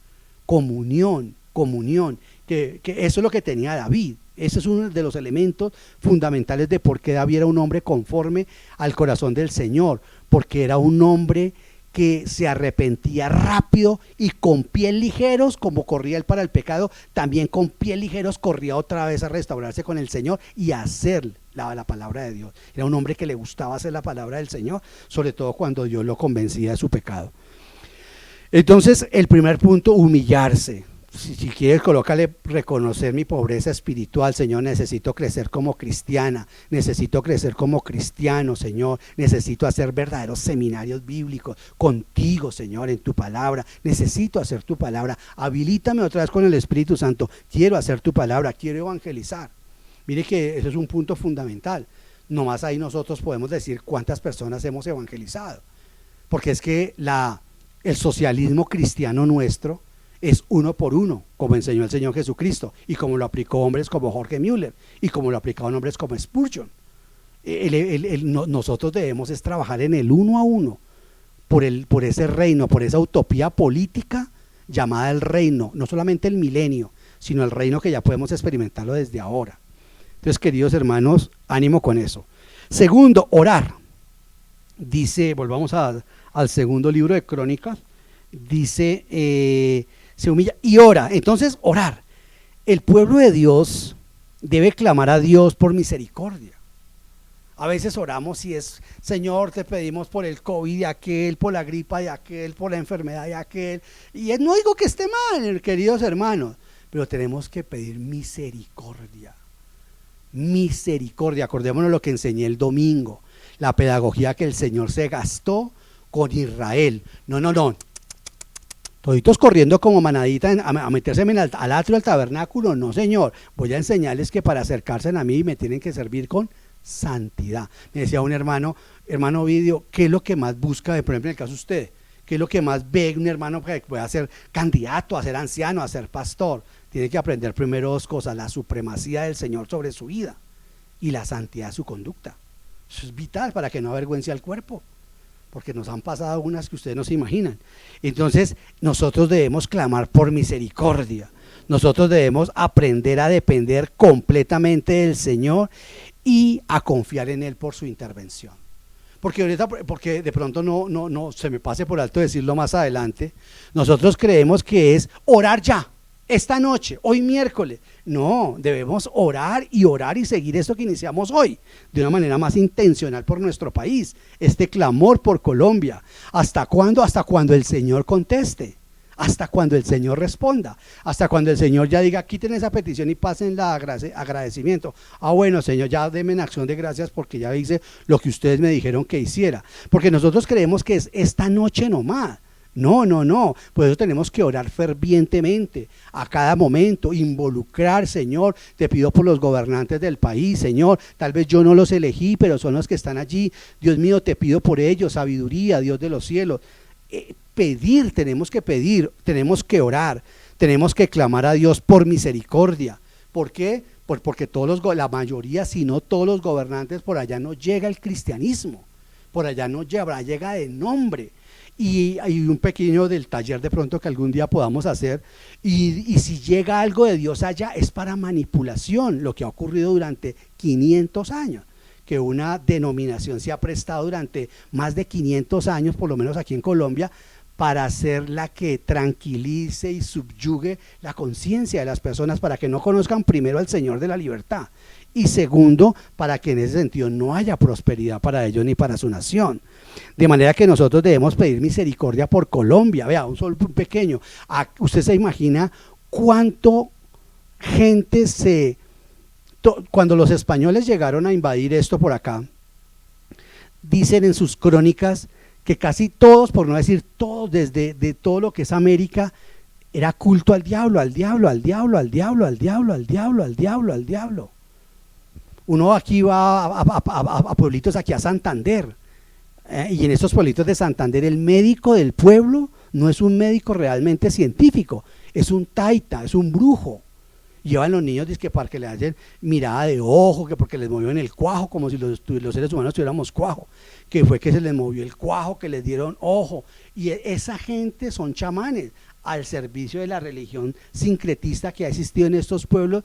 [SPEAKER 1] que eso es lo que tenía David. Ese es uno de los elementos fundamentales de por qué David era un hombre conforme al corazón del Señor, porque era un hombre que se arrepentía rápido y con pies ligeros, como corría él para el pecado, también con pies ligeros corría otra vez a restaurarse con el Señor y a hacer la palabra de Dios. Era un hombre que le gustaba hacer la palabra del Señor, sobre todo cuando Dios lo convencía de su pecado. Entonces, el primer punto, humillarse. Si quieres, colócale reconocer mi pobreza espiritual. Señor, necesito crecer como cristiana, necesito crecer como cristiano, Señor, necesito hacer verdaderos seminarios bíblicos contigo, Señor, en tu palabra, necesito hacer tu palabra, habilítame otra vez con el Espíritu Santo, quiero hacer tu palabra, quiero evangelizar. Mire que eso es un punto fundamental. Nomás ahí nosotros podemos decir cuántas personas hemos evangelizado, porque es que el socialismo cristiano nuestro es 1 por 1, como enseñó el Señor Jesucristo, y como lo aplicó hombres como Jorge Müller, y como lo aplicaron hombres como Spurgeon. Nosotros debemos es trabajar en el 1 a 1, por ese reino, por esa utopía política llamada el reino, no solamente el milenio, sino el reino que ya podemos experimentarlo desde ahora. Entonces, queridos hermanos, ánimo con eso. Segundo, orar. Dice, volvamos al segundo libro de Crónicas, dice, se humilla y ora. Entonces, orar. El pueblo de Dios debe clamar a Dios por misericordia. A veces oramos y es: Señor, te pedimos por el COVID de aquel, por la gripa de aquel, por la enfermedad de aquel. Y no digo que esté mal, queridos hermanos, pero tenemos que pedir misericordia. Misericordia. Acordémonos lo que enseñé el domingo, la pedagogía que el Señor se gastó con Israel. No. Toditos corriendo como manadita a meterse al atrio, al tabernáculo. No, Señor, voy a enseñarles que para acercarse a mí me tienen que servir con santidad. Me decía un hermano Vidio, ¿qué es lo que más busca, por ejemplo en el caso de usted? ¿Qué es lo que más ve un hermano que pueda ser candidato a ser anciano, a ser pastor? Tiene que aprender primero 2 cosas: la supremacía del Señor sobre su vida y la santidad de su conducta. Eso es vital para que no avergüence al cuerpo, porque nos han pasado unas que ustedes no se imaginan. Entonces, nosotros debemos clamar por misericordia. Nosotros debemos aprender a depender completamente del Señor y a confiar en Él por su intervención. porque ahorita, porque de pronto no se me pase por alto decirlo más adelante, nosotros creemos que es orar ya, esta noche, hoy miércoles. No, debemos orar y seguir esto que iniciamos hoy, de una manera más intencional por nuestro país, este clamor por Colombia. ¿Hasta cuándo? Hasta cuando el Señor conteste, hasta cuando el Señor responda, hasta cuando el Señor ya diga, quiten esa petición y pasen el agradecimiento. Ah, bueno, Señor, ya denme en acción de gracias porque ya hice lo que ustedes me dijeron que hiciera. Porque nosotros creemos que es esta noche nomás. No, por eso tenemos que orar fervientemente a cada momento, involucrar, Señor, te pido por los gobernantes del país, Señor, tal vez yo no los elegí, pero son los que están allí, Dios mío, te pido por ellos, sabiduría, Dios de los cielos. Tenemos que orar, tenemos que clamar a Dios por misericordia. ¿Por qué? Porque la mayoría, si no todos los gobernantes, por allá no llega el cristianismo, por allá no llega de nombre. Y hay un pequeño del taller de pronto que algún día podamos hacer, y si llega algo de Dios allá es para manipulación, lo que ha ocurrido durante 500 años, que una denominación se ha prestado durante más de 500 años, por lo menos aquí en Colombia, para ser la que tranquilice y subyugue la conciencia de las personas, para que no conozcan primero al Señor de la libertad, y segundo, para que en ese sentido no haya prosperidad para ellos ni para su nación. De manera que nosotros debemos pedir misericordia por Colombia. Vea, un pequeño. Usted se imagina cuánto gente cuando los españoles llegaron a invadir esto por acá, dicen en sus crónicas que casi todos, por no decir todos, de todo lo que es América, era culto al diablo, al diablo, al diablo, al diablo, al diablo, al diablo, al diablo, al diablo. Uno aquí va a pueblitos, aquí a Santander, y en estos pueblitos de Santander el médico del pueblo no es un médico realmente científico, es un taita, es un brujo. Llevan los niños dizque para que le hayan mirada de ojo, que porque les movió en el cuajo, como si los seres humanos tuviéramos cuajo, que fue que se les movió el cuajo, que les dieron ojo, y esa gente son chamanes al servicio de la religión sincretista que ha existido en estos pueblos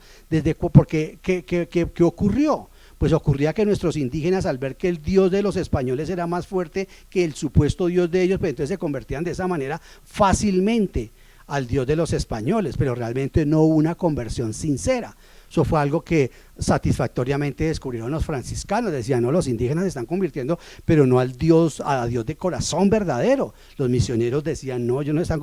[SPEAKER 1] porque ¿qué ocurrió? Pues ocurría que nuestros indígenas, al ver que el Dios de los españoles era más fuerte que el supuesto Dios de ellos, pues entonces se convertían de esa manera fácilmente al Dios de los españoles, pero realmente no hubo una conversión sincera. Eso fue algo que satisfactoriamente descubrieron los franciscanos. Decían, no, los indígenas se están convirtiendo, pero no a Dios de corazón verdadero. Los misioneros decían, no, ellos no están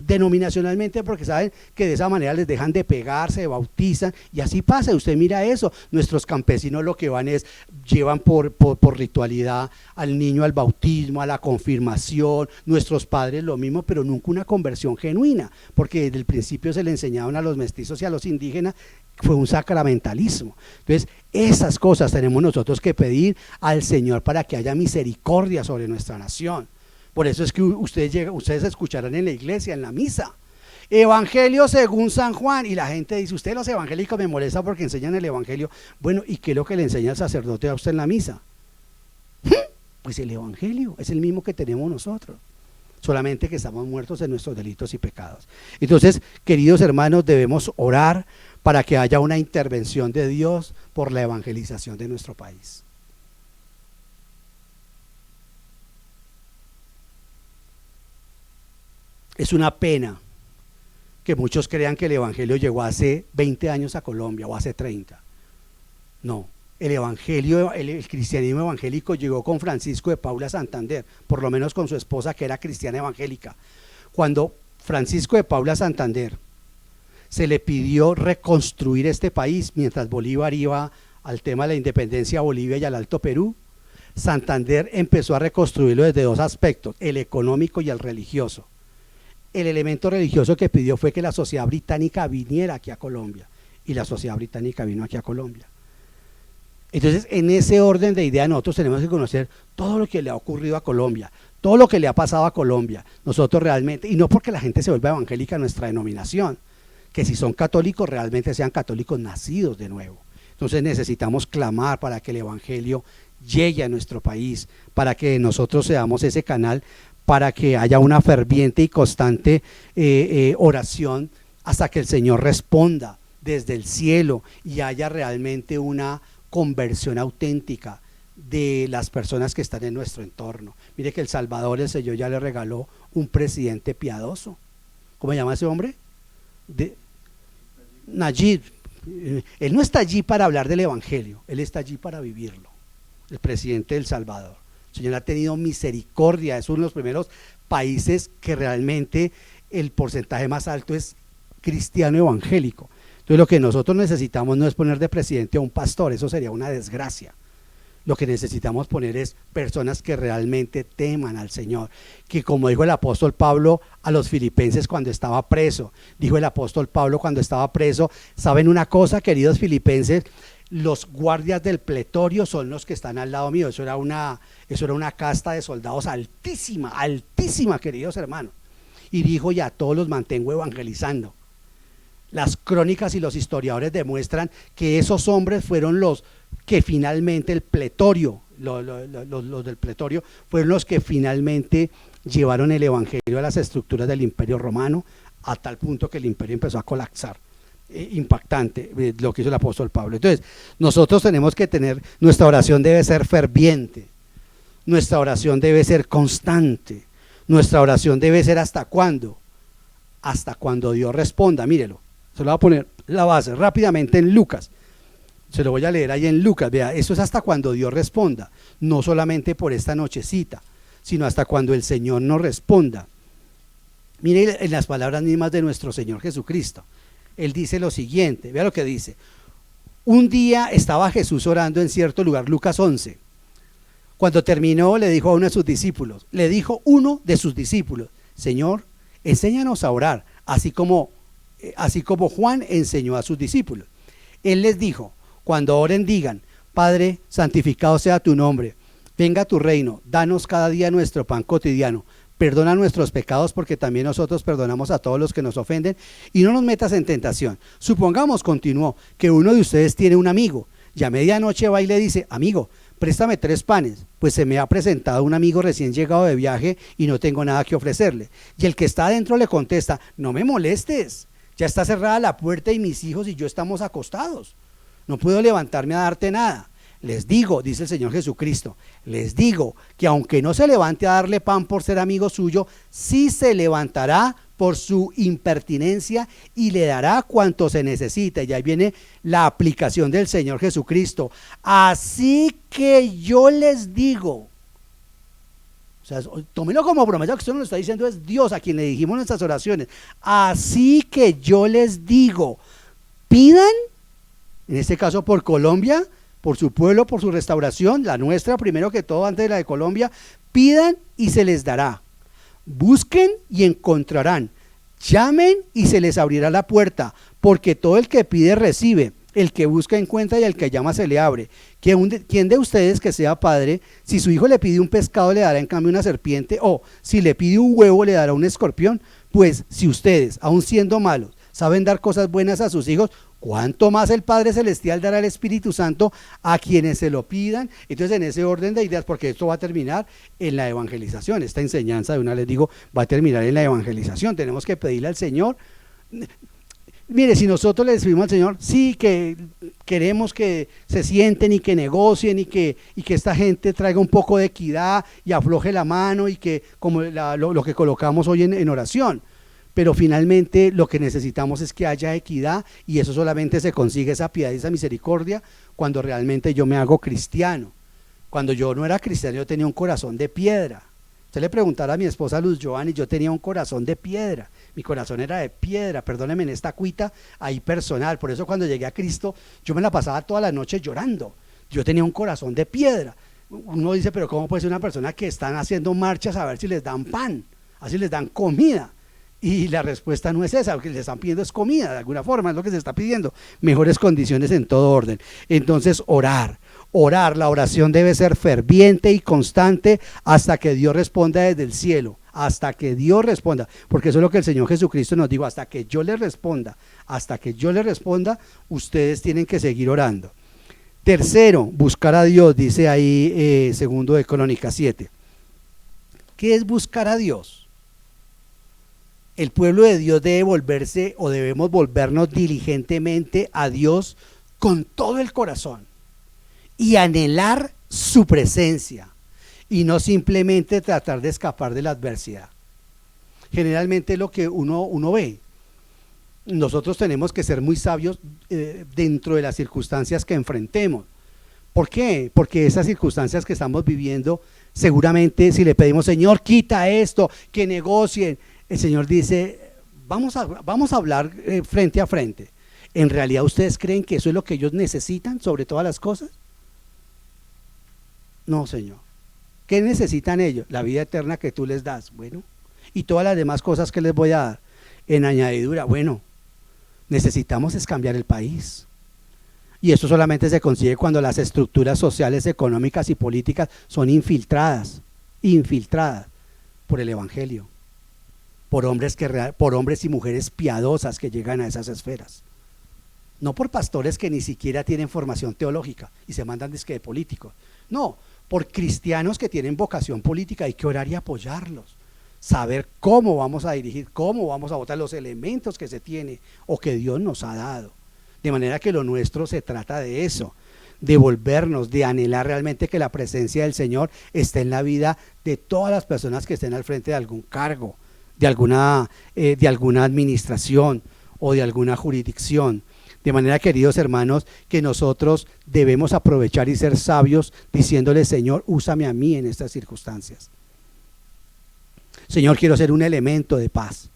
[SPEAKER 1] denominacionalmente, porque saben que de esa manera les dejan de pegar, se bautizan, y así pasa. Usted mira eso, nuestros campesinos lo que van es, llevan por ritualidad al niño al bautismo, a la confirmación, nuestros padres lo mismo, pero nunca una conversión genuina, porque desde el principio se le enseñaban a los mestizos y a los indígenas, fue un sacramentalismo. Entonces esas cosas tenemos nosotros que pedir al Señor para que haya misericordia sobre nuestra nación. Por eso es que ustedes escucharán en la iglesia, en la misa, Evangelio según San Juan, y la gente dice, usted los evangélicos me molesta porque enseñan el evangelio. Bueno, ¿y qué es lo que le enseña el sacerdote a usted en la misa? Pues el evangelio es el mismo que tenemos nosotros, solamente que estamos muertos en nuestros delitos y pecados. Entonces, queridos hermanos, debemos orar para que haya una intervención de Dios por la evangelización de nuestro país. Es una pena que muchos crean que el evangelio llegó hace 20 años a Colombia o hace 30. No, el evangelio, el cristianismo evangélico llegó con Francisco de Paula Santander, por lo menos con su esposa que era cristiana evangélica. Cuando Francisco de Paula Santander se le pidió reconstruir este país mientras Bolívar iba al tema de la independencia a Bolivia y al Alto Perú, Santander empezó a reconstruirlo desde dos aspectos, el económico y el religioso. El elemento religioso que pidió fue que la sociedad británica viniera aquí a Colombia, y la sociedad británica vino aquí a Colombia. Entonces, en ese orden de ideas nosotros tenemos que conocer todo lo que le ha ocurrido a Colombia, todo lo que le ha pasado a Colombia, nosotros realmente, y no porque la gente se vuelva evangélica en nuestra denominación, que si son católicos realmente sean católicos nacidos de nuevo. Entonces necesitamos clamar para que el evangelio llegue a nuestro país, para que nosotros seamos ese canal, para que haya una ferviente y constante oración hasta que el Señor responda desde el cielo y haya realmente una conversión auténtica de las personas que están en nuestro entorno. Mire que El Salvador, el Señor ya le regaló un presidente piadoso. ¿Cómo se llama ese hombre? Nayib. Él no está allí para hablar del evangelio, él está allí para vivirlo. El presidente de El Salvador. El Señor ha tenido misericordia, es uno de los primeros países que realmente el porcentaje más alto es cristiano evangélico. Entonces lo que nosotros necesitamos no es poner de presidente a un pastor, eso sería una desgracia. Lo que necesitamos poner es personas que realmente teman al Señor, que como dijo el apóstol Pablo a los filipenses cuando estaba preso, dijo el apóstol Pablo cuando estaba preso, ¿saben una cosa, queridos filipenses? Los guardias del pretorio son los que están al lado mío. Eso era una casta de soldados altísima, altísima, queridos hermanos. Y dijo, ya todos los mantengo evangelizando. Las crónicas y los historiadores demuestran que esos hombres fueron los que finalmente el pretorio, los del pretorio, fueron los que finalmente llevaron el evangelio a las estructuras del imperio romano, a tal punto que el imperio empezó a colapsar. Impactante lo que hizo el apóstol Pablo. Entonces, nosotros tenemos que tener, nuestra oración debe ser ferviente, nuestra oración debe ser constante, nuestra oración debe ser ¿hasta cuándo? Hasta cuando Dios responda. Mírelo, se lo voy a poner la base rápidamente en Lucas. Se lo voy a leer ahí en Lucas, vea, eso es hasta cuando Dios responda, no solamente por esta nochecita, sino hasta cuando el Señor nos responda. Mire en las palabras mismas de nuestro Señor Jesucristo, Él dice lo siguiente, vea lo que dice: un día estaba Jesús orando en cierto lugar, Lucas 11, cuando terminó le dijo a uno de sus discípulos, Señor, enséñanos a orar, así como Juan enseñó a sus discípulos. Él les dijo, cuando oren digan, Padre, santificado sea tu nombre, venga tu reino, danos cada día nuestro pan cotidiano, perdona nuestros pecados porque también nosotros perdonamos a todos los que nos ofenden y no nos metas en tentación. Supongamos, continuó, que uno de ustedes tiene un amigo y a medianoche va y le dice, amigo, préstame 3 panes, pues se me ha presentado un amigo recién llegado de viaje y no tengo nada que ofrecerle. Y el que está adentro le contesta, no me molestes, ya está cerrada la puerta y mis hijos y yo estamos acostados. No puedo levantarme a darte nada. Les digo, dice el Señor Jesucristo, les digo que aunque no se levante a darle pan por ser amigo suyo, sí se levantará por su impertinencia y le dará cuanto se necesita. Y ahí viene la aplicación del Señor Jesucristo. Así que yo les digo, o sea, tómelo como promesa, que esto no lo está diciendo es Dios a quien le dijimos nuestras oraciones. Así que yo les digo, pidan, en este caso por Colombia, por su pueblo, por su restauración, la nuestra primero que todo antes de la de Colombia, pidan y se les dará, busquen y encontrarán, llamen y se les abrirá la puerta, porque todo el que pide recibe, el que busca encuentra y el que llama se le abre. ¿Quién de ustedes que sea padre, si su hijo le pide un pescado le dará en cambio una serpiente, o si le pide un huevo le dará un escorpión? Pues si ustedes, aun siendo malos, saben dar cosas buenas a sus hijos, ¿cuánto más el Padre Celestial dará el Espíritu Santo a quienes se lo pidan? Entonces, en ese orden de ideas, porque esto va a terminar en la evangelización, esta enseñanza de una les digo, va a terminar en la evangelización. Tenemos que pedirle al Señor. Mire, si nosotros le decimos al Señor, sí, que queremos que se sienten y que negocien y que esta gente traiga un poco de equidad y afloje la mano y que como lo que colocamos hoy en oración. Pero finalmente lo que necesitamos es que haya equidad y eso solamente se consigue, esa piedad y esa misericordia, cuando realmente yo me hago cristiano. Cuando yo no era cristiano yo tenía un corazón de piedra. Usted le preguntara a mi esposa Luz Giovanni, yo tenía un corazón de piedra, mi corazón era de piedra, perdóneme en esta cuita ahí personal, por eso cuando llegué a Cristo yo me la pasaba toda la noche llorando, yo tenía un corazón de piedra. Uno dice, pero ¿cómo puede ser una persona que están haciendo marchas a ver si les dan pan, así les dan comida? Y la respuesta no es esa, lo que les están pidiendo es comida, de alguna forma es lo que se está pidiendo, mejores condiciones en todo orden. Entonces orar, la oración debe ser ferviente y constante hasta que Dios responda desde el cielo, hasta que Dios responda, porque eso es lo que el Señor Jesucristo nos dijo, hasta que yo les responda, ustedes tienen que seguir orando. Tercero, buscar a Dios, dice ahí segundo de Crónicas 7. ¿Qué es buscar a Dios? El pueblo de Dios debe volverse o debemos volvernos diligentemente a Dios con todo el corazón y anhelar su presencia y no simplemente tratar de escapar de la adversidad. Generalmente lo que uno ve. Nosotros tenemos que ser muy sabios dentro de las circunstancias que enfrentemos. ¿Por qué? Porque esas circunstancias que estamos viviendo, seguramente si le pedimos, Señor, quita esto, que negocien, el Señor dice, vamos a hablar frente a frente. ¿En realidad ustedes creen que eso es lo que ellos necesitan sobre todas las cosas? No, Señor. ¿Qué necesitan ellos? La vida eterna que tú les das. Bueno, y todas las demás cosas que les voy a dar. En añadidura, bueno, necesitamos es cambiar el país. Y esto solamente se consigue cuando las estructuras sociales, económicas y políticas son infiltradas por el Evangelio, por hombres y mujeres piadosas que llegan a esas esferas. No por pastores que ni siquiera tienen formación teológica y se mandan disque de políticos. No, por cristianos que tienen vocación política. Hay que orar y apoyarlos. Saber cómo vamos a dirigir, cómo vamos a votar, los elementos que se tiene o que Dios nos ha dado. De manera que lo nuestro se trata de eso, de volvernos, de anhelar realmente que la presencia del Señor esté en la vida de todas las personas que estén al frente de algún cargo, de alguna administración o de alguna jurisdicción. De manera, queridos hermanos, que nosotros debemos aprovechar y ser sabios diciéndole, Señor, úsame a mí en estas circunstancias. Señor, quiero ser un elemento de paz.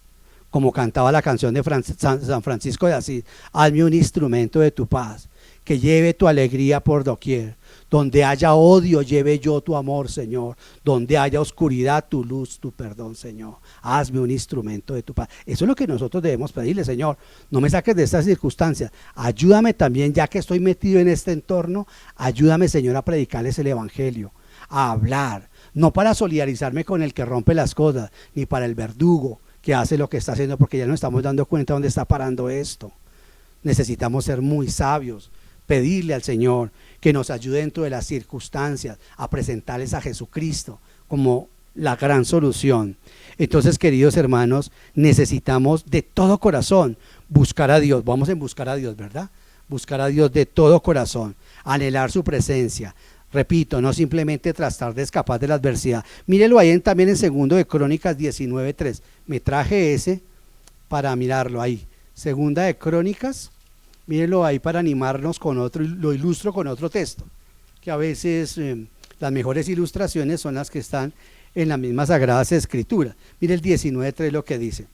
[SPEAKER 1] Como cantaba la canción de San Francisco de Asís, hazme un instrumento de tu paz, que lleve tu alegría por doquier. Donde haya odio, lleve yo tu amor, Señor. Donde haya oscuridad, tu luz, tu perdón, Señor. Hazme un instrumento de tu paz. Eso es lo que nosotros debemos pedirle, Señor. No me saques de estas circunstancias. Ayúdame también, ya que estoy metido en este entorno, ayúdame, Señor, a predicarles el Evangelio, a hablar. No para solidarizarme con el que rompe las cosas, ni para el verdugo que hace lo que está haciendo, porque ya nos estamos dando cuenta dónde está parando esto. Necesitamos ser muy sabios, pedirle al Señor que nos ayude dentro de las circunstancias a presentarles a Jesucristo como la gran solución. Entonces, queridos hermanos, necesitamos de todo corazón buscar a Dios. Vamos a buscar a Dios, ¿verdad? Buscar a Dios de todo corazón, anhelar su presencia. Repito, no simplemente tratar de escapar de la adversidad. Mírelo ahí también en 2 de Crónicas 19:3. Me traje ese para mirarlo ahí. 2 de Crónicas, mírenlo ahí para animarnos con otro, lo ilustro con otro texto, que a veces las mejores ilustraciones son las que están en las mismas Sagradas Escrituras. Mire el 19:3 lo que dice.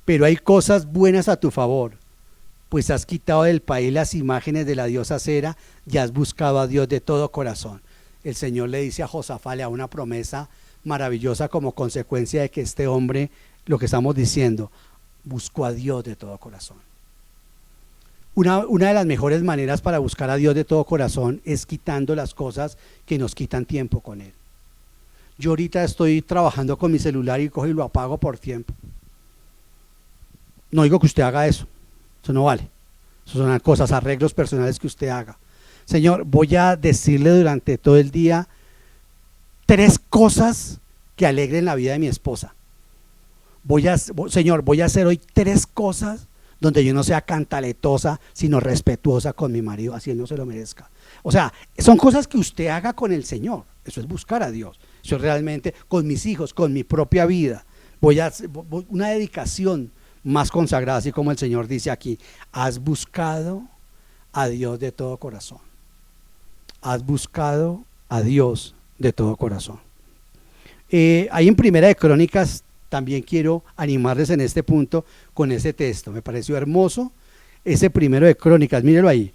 [SPEAKER 1] Pero hay cosas buenas a tu favor, pues has quitado del país las imágenes de la diosa Acera y has buscado a Dios de todo corazón. El Señor le dice a Josafat, le da una promesa maravillosa como consecuencia de que este hombre, lo que estamos diciendo, buscó a Dios de todo corazón. Una de las mejores maneras para buscar a Dios de todo corazón es quitando las cosas que nos quitan tiempo con Él. Yo ahorita estoy trabajando con mi celular y cojo y lo apago por tiempo. No digo que usted haga eso. Eso no vale. Eso son cosas, arreglos personales que usted haga. Señor, voy a decirle durante todo el día 3 cosas que alegren la vida de mi esposa. Señor, voy a hacer hoy 3 cosas donde yo no sea cantaletosa, sino respetuosa con mi marido, así él no se lo merezca. O sea, son cosas que usted haga con el Señor. Eso es buscar a Dios. Eso es realmente con mis hijos, con mi propia vida. Voy a una dedicación más consagrada, así como el Señor dice aquí, has buscado a Dios de todo corazón. Has buscado a Dios de todo corazón. Ahí en 1 de Crónicas también quiero animarles en este punto con ese texto. Me pareció hermoso ese 1 de Crónicas, mírelo ahí,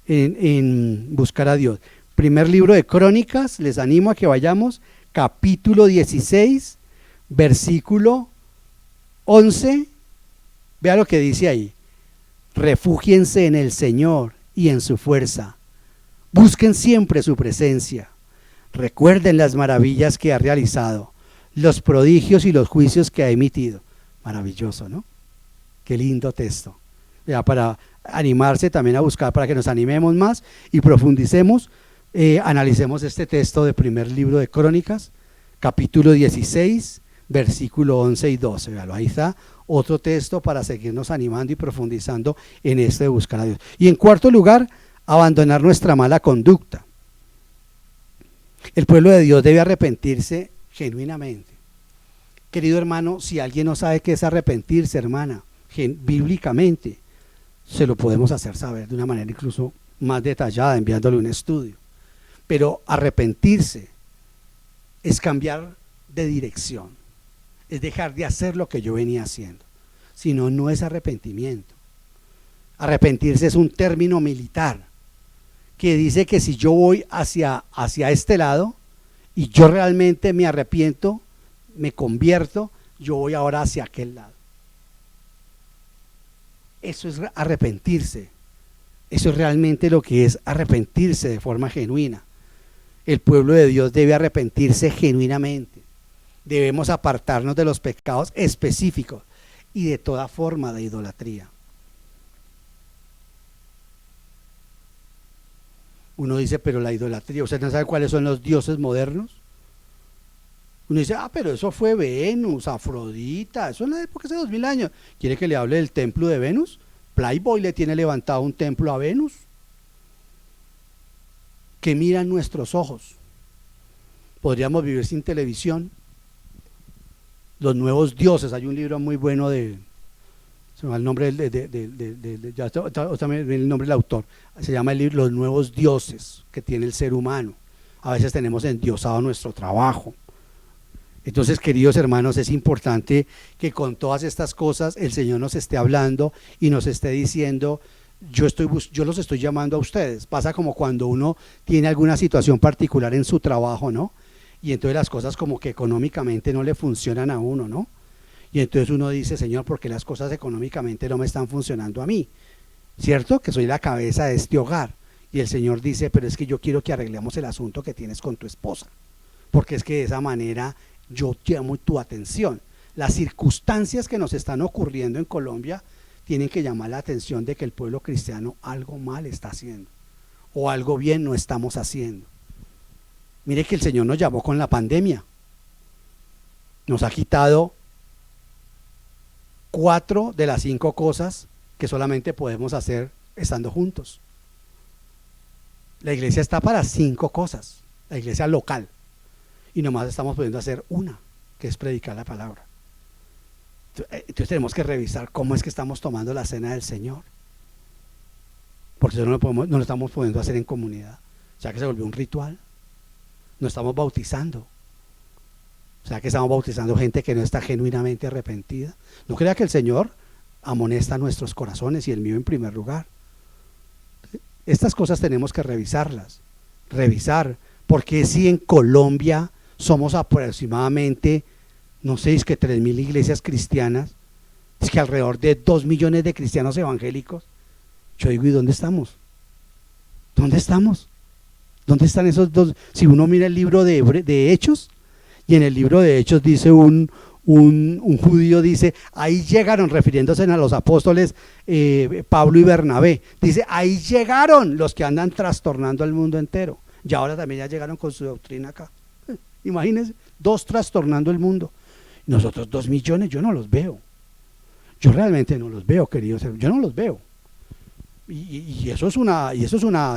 [SPEAKER 1] en buscar a Dios. Primer libro de Crónicas, les animo a que vayamos, capítulo 16, versículo 11. Vea lo que dice ahí. Refúgiense en el Señor y en su fuerza. Busquen siempre su presencia. Recuerden las maravillas que ha realizado, los prodigios y los juicios que ha emitido. Maravilloso, ¿no? Qué lindo texto. Ya para animarse también a buscar, para que nos animemos más y profundicemos, analicemos este texto del primer libro de Crónicas, capítulo 16, versículo 11 y 12. Véalo, ahí está otro texto para seguirnos animando y profundizando en este de buscar a Dios. Y en cuarto lugar, abandonar nuestra mala conducta. El pueblo de Dios debe arrepentirse genuinamente. Querido hermano, si alguien no sabe qué es arrepentirse, hermana, bíblicamente, se lo podemos hacer saber de una manera incluso más detallada, enviándole un estudio. Pero arrepentirse es cambiar de dirección, es dejar de hacer lo que yo venía haciendo. Si no, no es arrepentimiento. Arrepentirse es un término militar que dice que si yo voy hacia este lado y yo realmente me arrepiento, me convierto, yo voy ahora hacia aquel lado. Eso es arrepentirse. Eso es realmente lo que es arrepentirse de forma genuina. El pueblo de Dios debe arrepentirse genuinamente. Debemos apartarnos de los pecados específicos y de toda forma de idolatría. Uno dice, pero la idolatría, ¿usted no sabe cuáles son los dioses modernos? Uno dice, pero eso fue Venus, Afrodita, eso en la época de hace 2000 años. ¿Quiere que le hable del templo de Venus? Playboy le tiene levantado un templo a Venus. ¿Qué miran nuestros ojos? Podríamos vivir sin televisión. Los nuevos dioses, hay un libro muy bueno se me va el nombre el nombre del autor, se llama el libro Los nuevos dioses que tiene el ser humano. A veces tenemos endiosado nuestro trabajo. Entonces, queridos hermanos, es importante que con todas estas cosas el Señor nos esté hablando y nos esté diciendo, yo los estoy llamando a ustedes. Pasa como cuando uno tiene alguna situación particular en su trabajo, ¿no? Y entonces las cosas como que económicamente no le funcionan a uno, ¿no? Y entonces uno dice, Señor, ¿por qué las cosas económicamente no me están funcionando a mí? ¿Cierto? Que soy la cabeza de este hogar. Y el Señor dice, pero es que yo quiero que arreglemos el asunto que tienes con tu esposa. Porque es que de esa manera yo llamo tu atención. Las circunstancias que nos están ocurriendo en Colombia tienen que llamar la atención de que el pueblo cristiano algo mal está haciendo. O algo bien no estamos haciendo. Mire que el Señor nos llamó con la pandemia. Nos ha quitado 4 de las 5 cosas que solamente podemos hacer estando juntos. La iglesia está para 5 cosas, la iglesia local, y nomás estamos pudiendo hacer una, que es predicar la palabra. Entonces tenemos que revisar cómo es que estamos tomando la cena del Señor, porque eso no lo estamos pudiendo hacer en comunidad. O sea que se volvió un ritual. No estamos bautizando. O sea que estamos bautizando gente que no está genuinamente arrepentida. No crea que el Señor amonesta nuestros corazones, y el mío en primer lugar. Estas cosas tenemos que revisarlas. Revisar, porque si en Colombia somos aproximadamente, no sé, es que 3.000 iglesias cristianas, es que alrededor de 2 millones de cristianos evangélicos. Yo digo, ¿y dónde estamos? ¿Dónde estamos? ¿Dónde están esos dos? Si uno mira el libro de Hechos, y en el libro de Hechos dice un judío, dice, ahí llegaron, refiriéndose a los apóstoles Pablo y Bernabé, dice, ahí llegaron los que andan trastornando al mundo entero. Y ahora también ya llegaron con su doctrina acá. Imagínense, 2 trastornando el mundo. Nosotros 2 millones, yo no los veo. Yo realmente no los veo, queridos, yo no los veo. Y eso es una,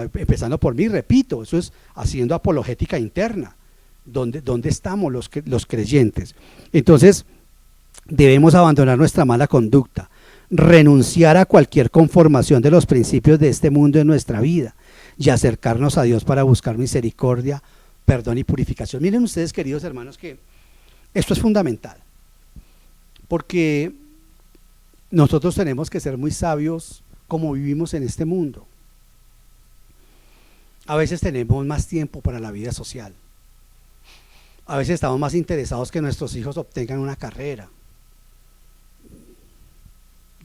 [SPEAKER 1] empezando por mí, repito, eso es haciendo apologética interna. ¿Dónde estamos los creyentes? Entonces, debemos abandonar nuestra mala conducta, renunciar a cualquier conformación de los principios de este mundo en nuestra vida y acercarnos a Dios para buscar misericordia, perdón y purificación. Miren ustedes, queridos hermanos, que esto es fundamental, porque nosotros tenemos que ser muy sabios como vivimos en este mundo. A veces tenemos más tiempo para la vida social. A veces estamos más interesados que nuestros hijos obtengan una carrera.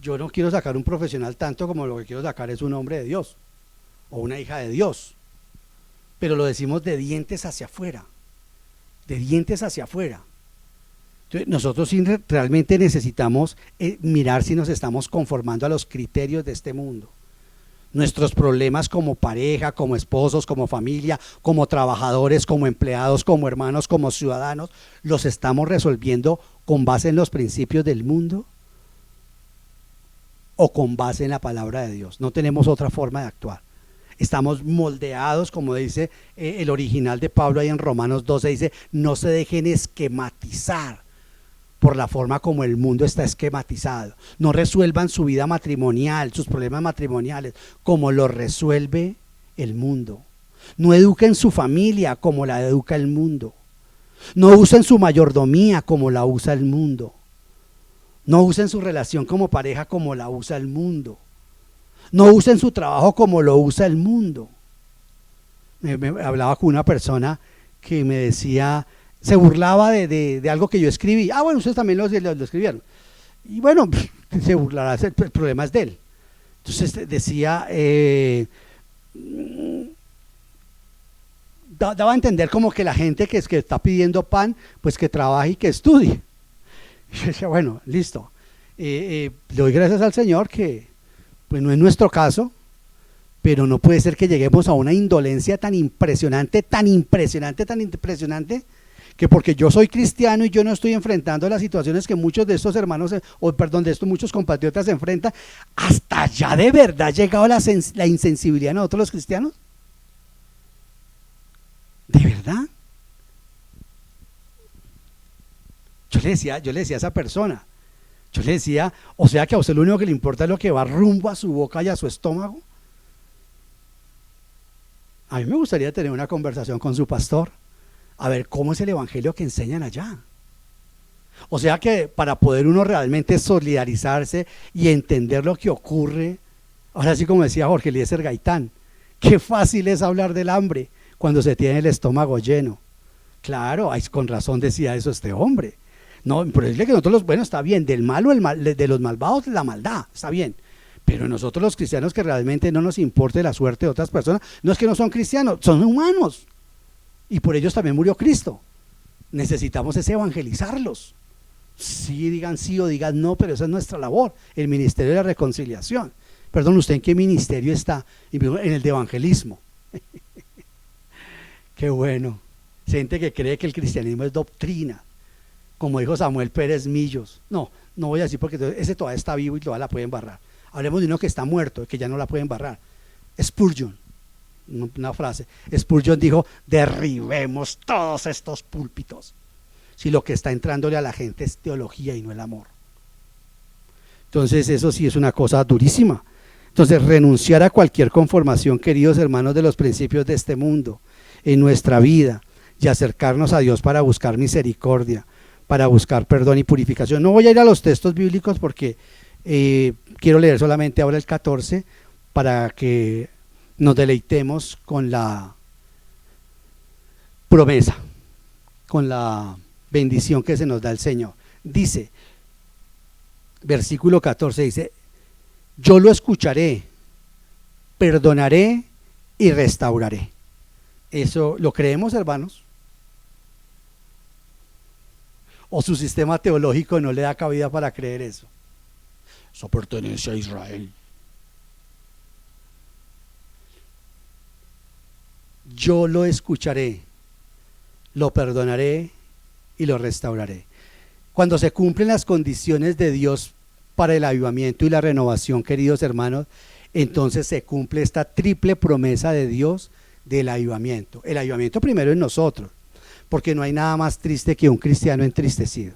[SPEAKER 1] Yo no quiero sacar un profesional tanto como lo que quiero sacar es un hombre de Dios o una hija de Dios. Pero lo decimos de dientes hacia afuera. De dientes hacia afuera. Entonces, nosotros realmente necesitamos mirar si nos estamos conformando a los criterios de este mundo. Nuestros problemas como pareja, como esposos, como familia, como trabajadores, como empleados, como hermanos, como ciudadanos, los estamos resolviendo con base en los principios del mundo o con base en la palabra de Dios. No tenemos otra forma de actuar. Estamos moldeados, como dice el original de Pablo ahí en Romanos 12, dice, no se dejen esquematizar por la forma como el mundo está esquematizado. No resuelvan su vida matrimonial, sus problemas matrimoniales, como lo resuelve el mundo. No eduquen su familia como la educa el mundo. No usen su mayordomía como la usa el mundo. No usen su relación como pareja como la usa el mundo. No usen su trabajo como lo usa el mundo. Me hablaba con una persona que me decía, se burlaba de algo que yo escribí. Ah, bueno, ustedes también lo escribieron. Y bueno, se burlará, el problema es de él. Entonces decía, daba a entender como que la gente que está pidiendo pan, pues que trabaje y que estudie. Y yo decía, bueno, listo. Le doy gracias al Señor que pues no es nuestro caso, pero no puede ser que lleguemos a una indolencia tan impresionante, que porque yo soy cristiano y yo no estoy enfrentando las situaciones que muchos de estos hermanos, de estos muchos compatriotas se enfrentan, hasta allá de verdad ha llegado la insensibilidad de nosotros los cristianos. ¿De verdad? Yo le decía a esa persona, yo le decía, o sea que a usted lo único que le importa es lo que va rumbo a su boca y a su estómago. A mí me gustaría tener una conversación con su pastor, a ver cómo es el evangelio que enseñan allá. O sea que para poder uno realmente solidarizarse y entender lo que ocurre, ahora sí como decía Jorge Eliezer Gaitán, qué fácil es hablar del hambre cuando se tiene el estómago lleno. Claro, con razón decía eso este hombre. No, pero es que nosotros, bueno, está bien, del malo, de los malvados, la maldad, está bien. Pero nosotros los cristianos que realmente no nos importe la suerte de otras personas, no es que no son cristianos, son humanos. Y por ellos también murió Cristo. Necesitamos es evangelizarlos. Sí, digan sí o digan no, pero esa es nuestra labor, el ministerio de la reconciliación. Perdón, ¿usted en qué ministerio está? En el de evangelismo. Qué bueno. Gente que cree que el cristianismo es doctrina, como dijo Samuel Pérez Millos. No voy a decir porque ese todavía está vivo y todavía la pueden barrar. Hablemos de uno que está muerto, que ya no la pueden barrar. Spurgeon, una frase. Spurgeon dijo, derribemos todos estos púlpitos. Si lo que está entrándole a la gente es teología y no el amor. Entonces eso sí es una cosa durísima. Entonces renunciar a cualquier conformación, queridos hermanos, de los principios de este mundo en nuestra vida y acercarnos a Dios para buscar misericordia, para buscar perdón y purificación. No voy a ir a los textos bíblicos porque quiero leer solamente ahora el 14 para que nos deleitemos con la promesa, con la bendición que se nos da el Señor. Dice, versículo 14 dice, yo lo escucharé, perdonaré y restauraré. ¿Eso lo creemos, hermanos? ¿O su sistema teológico no le da cabida para creer eso? Eso pertenece a Israel. Yo lo escucharé, lo perdonaré y lo restauraré. Cuando se cumplen las condiciones de Dios para el avivamiento y la renovación, queridos hermanos, entonces se cumple esta triple promesa de Dios del avivamiento. El avivamiento primero en nosotros, porque no hay nada más triste que un cristiano entristecido.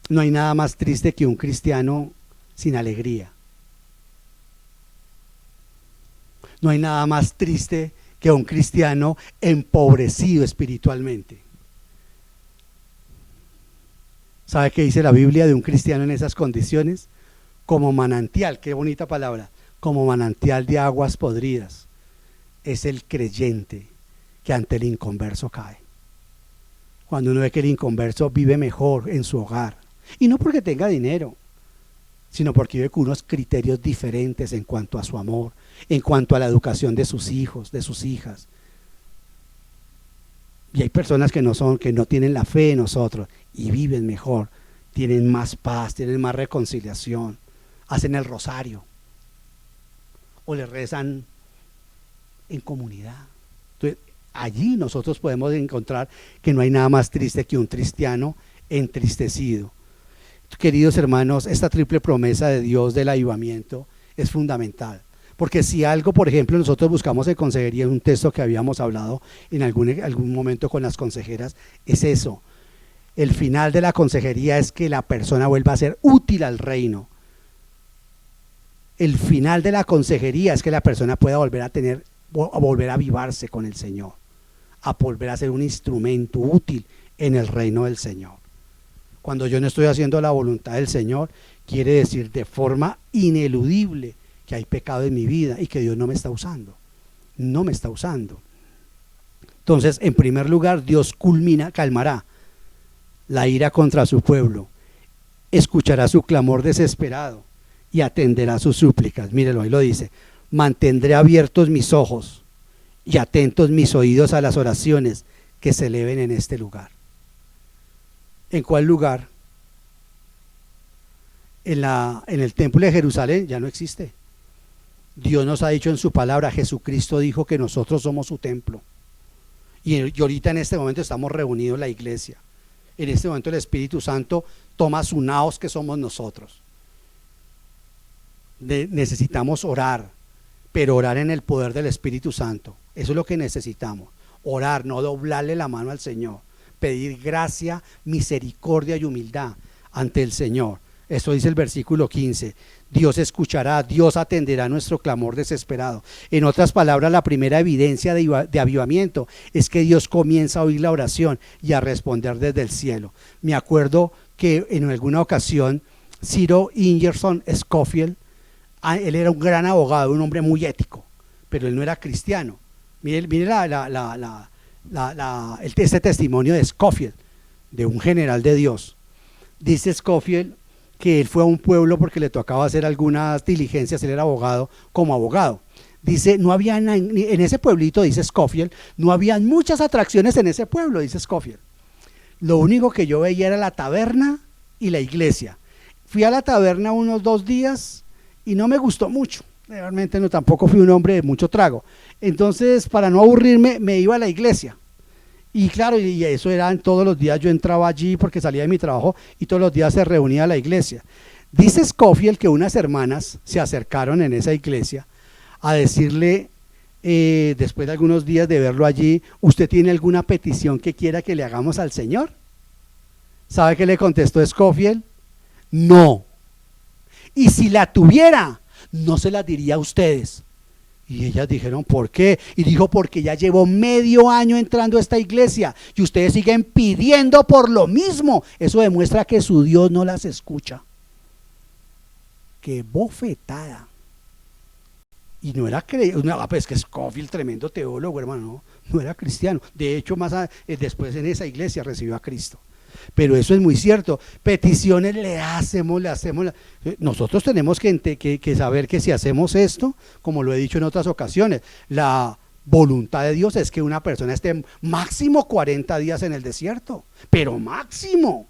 [SPEAKER 1] No hay nada más triste que un cristiano sin alegría. No hay nada más triste que un cristiano empobrecido espiritualmente. ¿Sabe qué dice la Biblia de un cristiano en esas condiciones? Como manantial, qué bonita palabra, como manantial de aguas podridas. Es el creyente que ante el inconverso cae. Cuando uno ve que el inconverso vive mejor en su hogar, y no porque tenga dinero, sino porque vive con unos criterios diferentes en cuanto a su amor, en cuanto a la educación de sus hijos, de sus hijas. Y hay personas que no tienen la fe en nosotros y viven mejor, tienen más paz, tienen más reconciliación, hacen el rosario o le rezan en comunidad. Entonces, Allí nosotros podemos encontrar que no hay nada más triste que un cristiano entristecido. Queridos hermanos, esta triple promesa de Dios del avivamiento es fundamental. Porque si algo, por ejemplo, nosotros buscamos en consejería, en un texto que habíamos hablado en algún momento con las consejeras, es eso. El final de la consejería es que la persona vuelva a ser útil al reino. El final de la consejería es que la persona pueda volver a avivarse con el Señor, a volver a ser un instrumento útil en el reino del Señor. Cuando yo no estoy haciendo la voluntad del Señor, quiere decir de forma ineludible que hay pecado en mi vida y que Dios no me está usando. No me está usando. Entonces, en primer lugar, Dios calmará la ira contra su pueblo, escuchará su clamor desesperado y atenderá sus súplicas. Mírelo, ahí lo dice: mantendré abiertos mis ojos y atentos mis oídos a las oraciones que se eleven en este lugar. ¿En cuál lugar? En el templo de Jerusalén ya no existe. Dios nos ha dicho en su palabra, Jesucristo dijo que nosotros somos su templo. Y ahorita en este momento estamos reunidos en la iglesia. En este momento el Espíritu Santo toma su naos, que somos nosotros. Necesitamos orar, pero orar en el poder del Espíritu Santo. Eso es lo que necesitamos. Orar, no doblarle la mano al Señor. Pedir gracia, misericordia y humildad ante el Señor. Eso dice el versículo 15. Dios escuchará, Dios atenderá nuestro clamor desesperado. En otras palabras, la primera evidencia de avivamiento es que Dios comienza a oír la oración y a responder desde el cielo. Me acuerdo que en alguna ocasión Ciro Ingerson Scofield, él era un gran abogado, un hombre muy ético, pero él no era cristiano. Mire este testimonio de Scofield, de un general de Dios. Dice Scofield que él fue a un pueblo porque le tocaba hacer algunas diligencias, él era abogado, como abogado. Dice, no había en ese pueblito, dice Scofield, no había muchas atracciones en ese pueblo, dice Scofield. Lo único que yo veía era la taberna y la iglesia. Fui a la taberna unos 2 días y no me gustó mucho. Realmente no, tampoco fui un hombre de mucho trago. Entonces, para no aburrirme, me iba a la iglesia. Y claro, y eso eran todos los días, yo entraba allí porque salía de mi trabajo y todos los días se reunía la iglesia. Dice Scofield que unas hermanas se acercaron en esa iglesia a decirle, después de algunos días de verlo allí, ¿usted tiene alguna petición que quiera que le hagamos al Señor? ¿Sabe qué le contestó Scofield? No. Y si la tuviera, no se la diría a ustedes. Y ellas dijeron, ¿por qué? Y dijo, porque ya llevo medio año entrando a esta iglesia y ustedes siguen pidiendo por lo mismo. Eso demuestra que su Dios no las escucha. ¡Qué bofetada! Y no era pues que Scofield, tremendo teólogo, hermano, no era cristiano. De hecho, después en esa iglesia recibió a Cristo. Pero eso es muy cierto. Peticiones le hacemos. Nosotros tenemos que saber que si hacemos esto, como lo he dicho en otras ocasiones, la voluntad de Dios es que una persona esté máximo 40 días en el desierto. Pero máximo.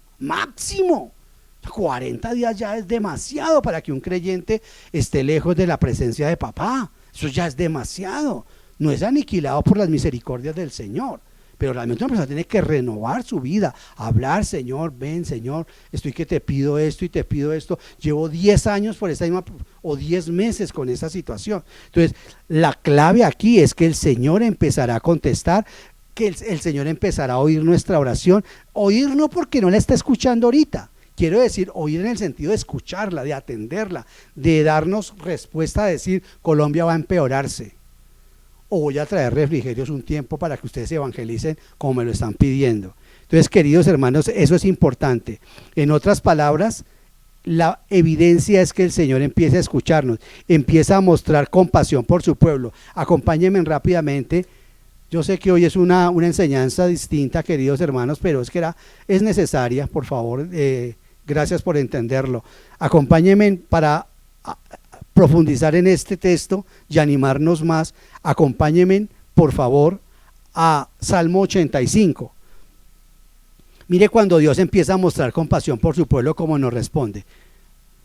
[SPEAKER 1] 40 días ya es demasiado para que un creyente esté lejos de la presencia de papá. Eso ya es demasiado. No es aniquilado por las misericordias del Señor. Pero realmente una persona tiene que renovar su vida, hablar, Señor, ven, Señor, estoy que te pido esto y te pido esto. Llevo 10 años por esta misma, o 10 meses con esa situación. Entonces, la clave aquí es que el Señor empezará a contestar, que el Señor empezará a oír nuestra oración. Oír no porque no la está escuchando ahorita. Quiero decir, oír en el sentido de escucharla, de atenderla, de darnos respuesta, a decir, Colombia va a empeorarse. O voy a traer refrigerios un tiempo para que ustedes evangelicen como me lo están pidiendo. Entonces, queridos hermanos, eso es importante. En otras palabras, la evidencia es que el Señor empieza a escucharnos, empieza a mostrar compasión por su pueblo. Acompáñenme rápidamente. Yo sé que hoy es una enseñanza distinta, queridos hermanos, pero es necesaria, por favor, gracias por entenderlo. Acompáñenme para profundizar en este texto y animarnos más. Acompáñenme, por favor, a Salmo 85. Mire cuando Dios empieza a mostrar compasión por su pueblo, cómo nos responde.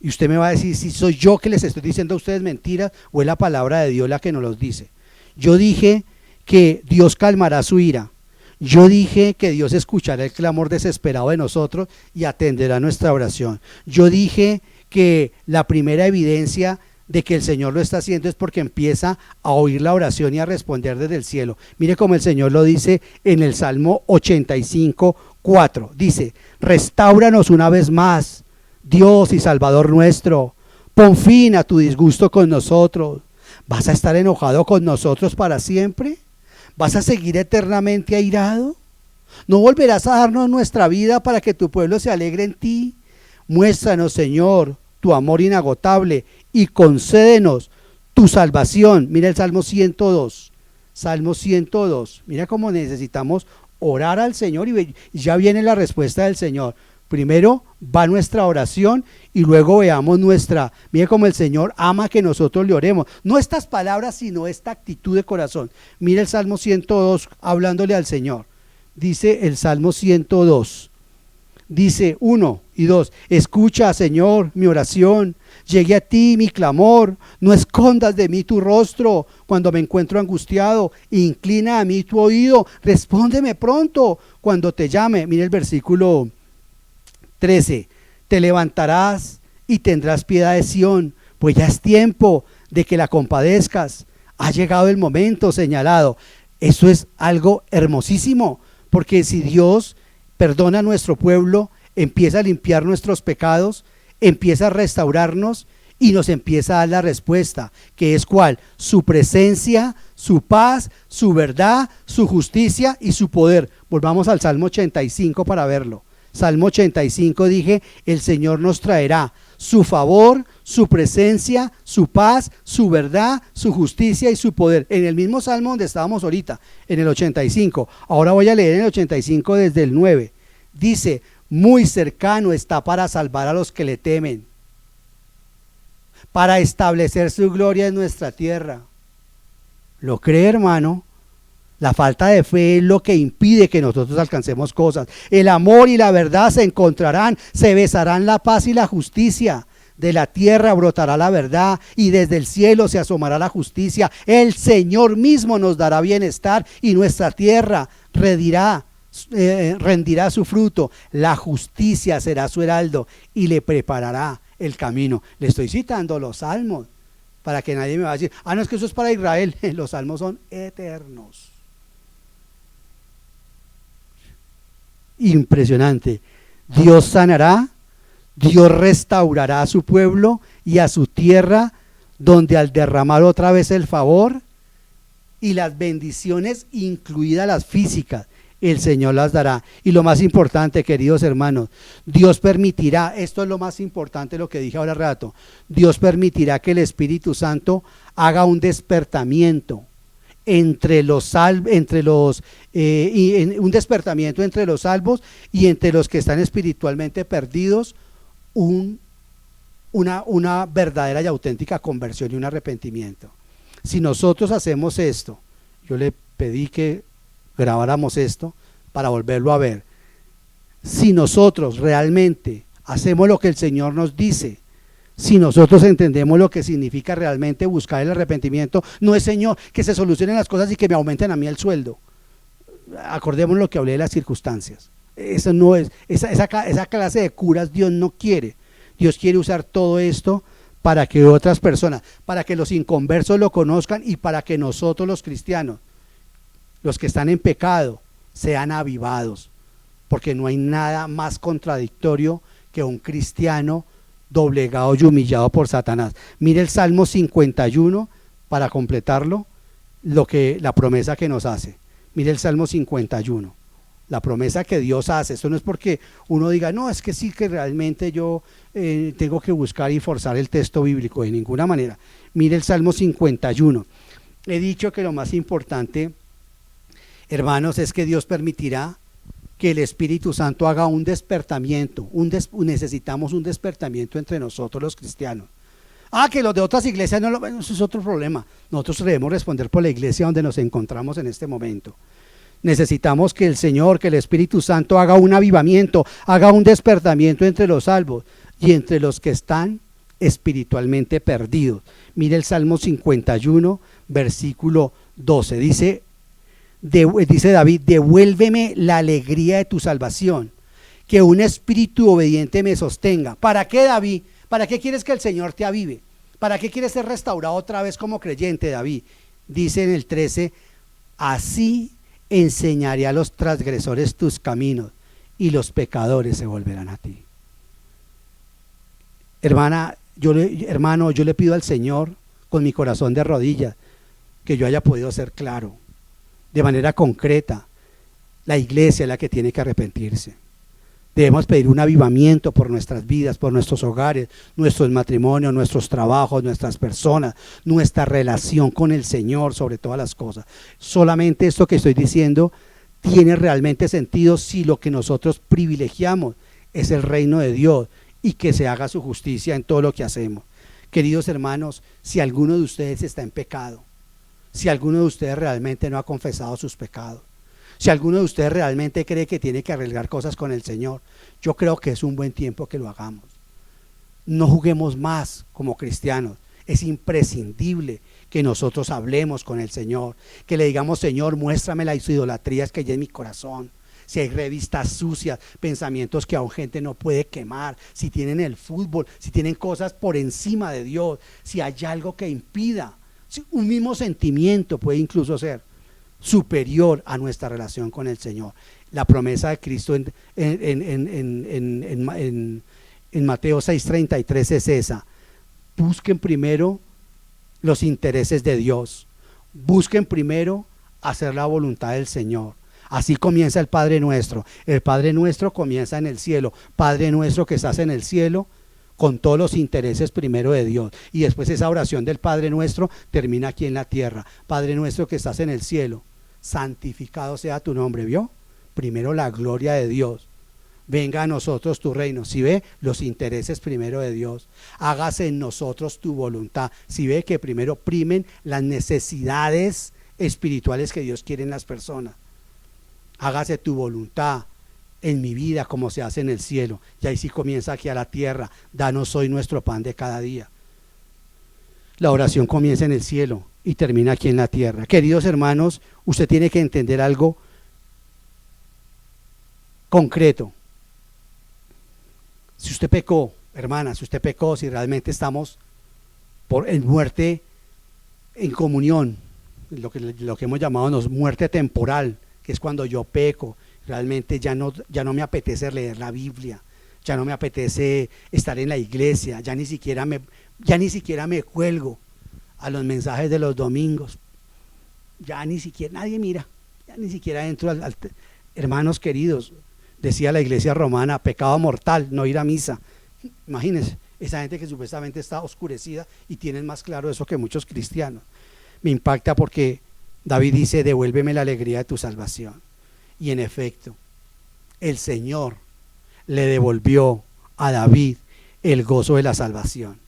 [SPEAKER 1] Y usted me va a decir si soy yo que les estoy diciendo a ustedes mentiras o es la palabra de Dios la que nos los dice. Yo dije que Dios calmará su ira. Yo dije que Dios escuchará el clamor desesperado de nosotros y atenderá nuestra oración. Yo dije que la primera evidencia de que el Señor lo está haciendo es porque empieza a oír la oración y a responder desde el cielo. Mire cómo el Señor lo dice en el Salmo 85:4. Dice: restáuranos una vez más, Dios y Salvador nuestro. Pon fin a tu disgusto con nosotros. ¿Vas a estar enojado con nosotros para siempre? ¿Vas a seguir eternamente airado? ¿No volverás a darnos nuestra vida para que tu pueblo se alegre en ti? Muéstranos, Señor, tu amor inagotable y concédenos tu salvación. Mira el Salmo 102. Salmo 102. Mira cómo necesitamos orar al Señor y ya viene la respuesta del Señor. Primero va nuestra oración y luego veamos nuestra. Mire cómo el Señor ama que nosotros le oremos. No estas palabras, sino esta actitud de corazón. Mire el Salmo 102 hablándole al Señor. Dice el Salmo 102. Dice 1 y 2. Escucha, Señor, mi oración. Llegue a ti mi clamor. No escondas de mí tu rostro cuando me encuentro angustiado. Inclina a mí tu oído. Respóndeme pronto cuando te llame. Mire el versículo 13. Te levantarás y tendrás piedad de Sión, pues ya es tiempo de que la compadezcas. Ha llegado el momento señalado. Eso es algo hermosísimo, porque si Dios perdona a nuestro pueblo, empieza a limpiar nuestros pecados, empieza a restaurarnos y nos empieza a dar la respuesta, que es ¿cuál? Su presencia, su paz, su verdad, su justicia y su poder. Volvamos al Salmo 85 para verlo. Salmo 85 dije: el Señor nos traerá su favor, su presencia, su paz, su verdad, su justicia y su poder. En el mismo Salmo donde estábamos ahorita, en el 85. Ahora voy a leer en el 85 desde el 9. Dice: muy cercano está para salvar a los que le temen, para establecer su gloria en nuestra tierra. ¿Lo cree, hermano? La falta de fe es lo que impide que nosotros alcancemos cosas. El amor y la verdad se encontrarán, se besarán la paz y la justicia. De la tierra brotará la verdad y desde el cielo se asomará la justicia. El Señor mismo nos dará bienestar y nuestra tierra rendirá su fruto. La justicia será su heraldo y le preparará el camino. Le estoy citando los salmos para que nadie me va a decir: no, es que eso es para Israel. Los salmos son eternos. Impresionante. Dios sanará, Dios restaurará a su pueblo y a su tierra, donde al derramar otra vez el favor y las bendiciones, incluidas las físicas, el Señor las dará. Y lo más importante, queridos hermanos, Dios permitirá, esto es lo más importante, lo que dije ahora rato, Dios permitirá que el Espíritu Santo haga un despertamiento entre los salvos y entre los que están espiritualmente perdidos, una verdadera y auténtica conversión y un arrepentimiento. Si nosotros hacemos esto, yo le pedí que grabáramos esto para volverlo a ver. Si nosotros realmente hacemos lo que el Señor nos dice, si nosotros entendemos lo que significa realmente buscar el arrepentimiento, no es: Señor, que se solucionen las cosas y que me aumenten a mí el sueldo. Acordemos lo que hablé de las circunstancias. Eso no es, esa clase de curas Dios no quiere. Dios quiere usar todo esto para que otras personas, para que los inconversos lo conozcan y para que nosotros los cristianos, los que están en pecado, sean avivados. Porque no hay nada más contradictorio que un cristiano doblegado y humillado por Satanás. Mire el Salmo 51 para completarlo, la promesa que nos hace. Mire el Salmo 51, la promesa que Dios hace. Esto no es porque uno diga: no, es que sí, que realmente yo tengo que buscar y forzar el texto bíblico. De ninguna manera. Mire el Salmo 51. He dicho que lo más importante, hermanos, es que Dios permitirá que el Espíritu Santo haga un despertamiento. Necesitamos un despertamiento entre nosotros los cristianos. Que los de otras iglesias no lo... Eso es otro problema. Nosotros debemos responder por la iglesia donde nos encontramos en este momento. Necesitamos que el Señor, que el Espíritu Santo haga un avivamiento, haga un despertamiento entre los salvos y entre los que están espiritualmente perdidos. Mire el Salmo 51, versículo 12. Dice: dice David, devuélveme la alegría de tu salvación, que un espíritu obediente me sostenga. ¿Para qué, David? ¿Para qué quieres que el Señor te avive? ¿Para qué quieres ser restaurado otra vez como creyente, David? Dice en el 13, así enseñaré a los transgresores tus caminos y los pecadores se volverán a ti. Hermano, yo le pido al Señor con mi corazón de rodillas que yo haya podido ser claro, de manera concreta. La iglesia es la que tiene que arrepentirse. Debemos pedir un avivamiento por nuestras vidas, por nuestros hogares, nuestros matrimonios, nuestros trabajos, nuestras personas, nuestra relación con el Señor sobre todas las cosas. Solamente esto que estoy diciendo tiene realmente sentido si lo que nosotros privilegiamos es el reino de Dios y que se haga su justicia en todo lo que hacemos. Queridos hermanos, si alguno de ustedes está en pecado, si alguno de ustedes realmente no ha confesado sus pecados, si alguno de ustedes realmente cree que tiene que arreglar cosas con el Señor, yo creo que es un buen tiempo que lo hagamos. No juguemos más como cristianos. Es imprescindible que nosotros hablemos con el Señor, que le digamos: Señor, muéstrame las idolatrías que hay en mi corazón. Si hay revistas sucias, pensamientos que aún gente no puede quemar, si tienen el fútbol, si tienen cosas por encima de Dios, si hay algo que impida, si un mismo sentimiento puede incluso ser superior a nuestra relación con el Señor. La promesa de Cristo en Mateo 6:33 es esa: busquen primero los intereses de Dios, busquen primero hacer la voluntad del Señor. Así comienza el Padre Nuestro. El Padre Nuestro comienza en el cielo. Padre nuestro que estás en el cielo, con todos los intereses primero de Dios, y después esa oración del Padre Nuestro termina aquí en la tierra. Padre nuestro que estás en el cielo, santificado sea tu nombre. ¿Vio? Primero la gloria de Dios. Venga a nosotros tu reino. Si ve, los intereses primero de Dios. Hágase en nosotros tu voluntad. Si ve que primero primen las necesidades espirituales que Dios quiere en las personas. Hágase tu voluntad en mi vida como se hace en el cielo. Y ahí sí comienza aquí a la tierra. Danos hoy nuestro pan de cada día. La oración comienza en el cielo y termina aquí en la tierra. Queridos hermanos, usted tiene que entender algo concreto. Si usted pecó, hermana, si usted pecó, si realmente estamos en muerte en comunión, lo que hemos llamado muerte temporal, que es cuando yo peco, realmente ya no me apetece leer la Biblia, ya no me apetece estar en la iglesia, ya ni siquiera me cuelgo a los mensajes de los domingos, ya ni siquiera nadie mira, ya ni siquiera entro hermanos queridos, decía la iglesia romana: pecado mortal, no ir a misa. Imagínense, esa gente que supuestamente está oscurecida y tienen más claro eso que muchos cristianos. Me impacta porque David dice: devuélveme la alegría de tu salvación. Y en efecto, el Señor le devolvió a David el gozo de la salvación.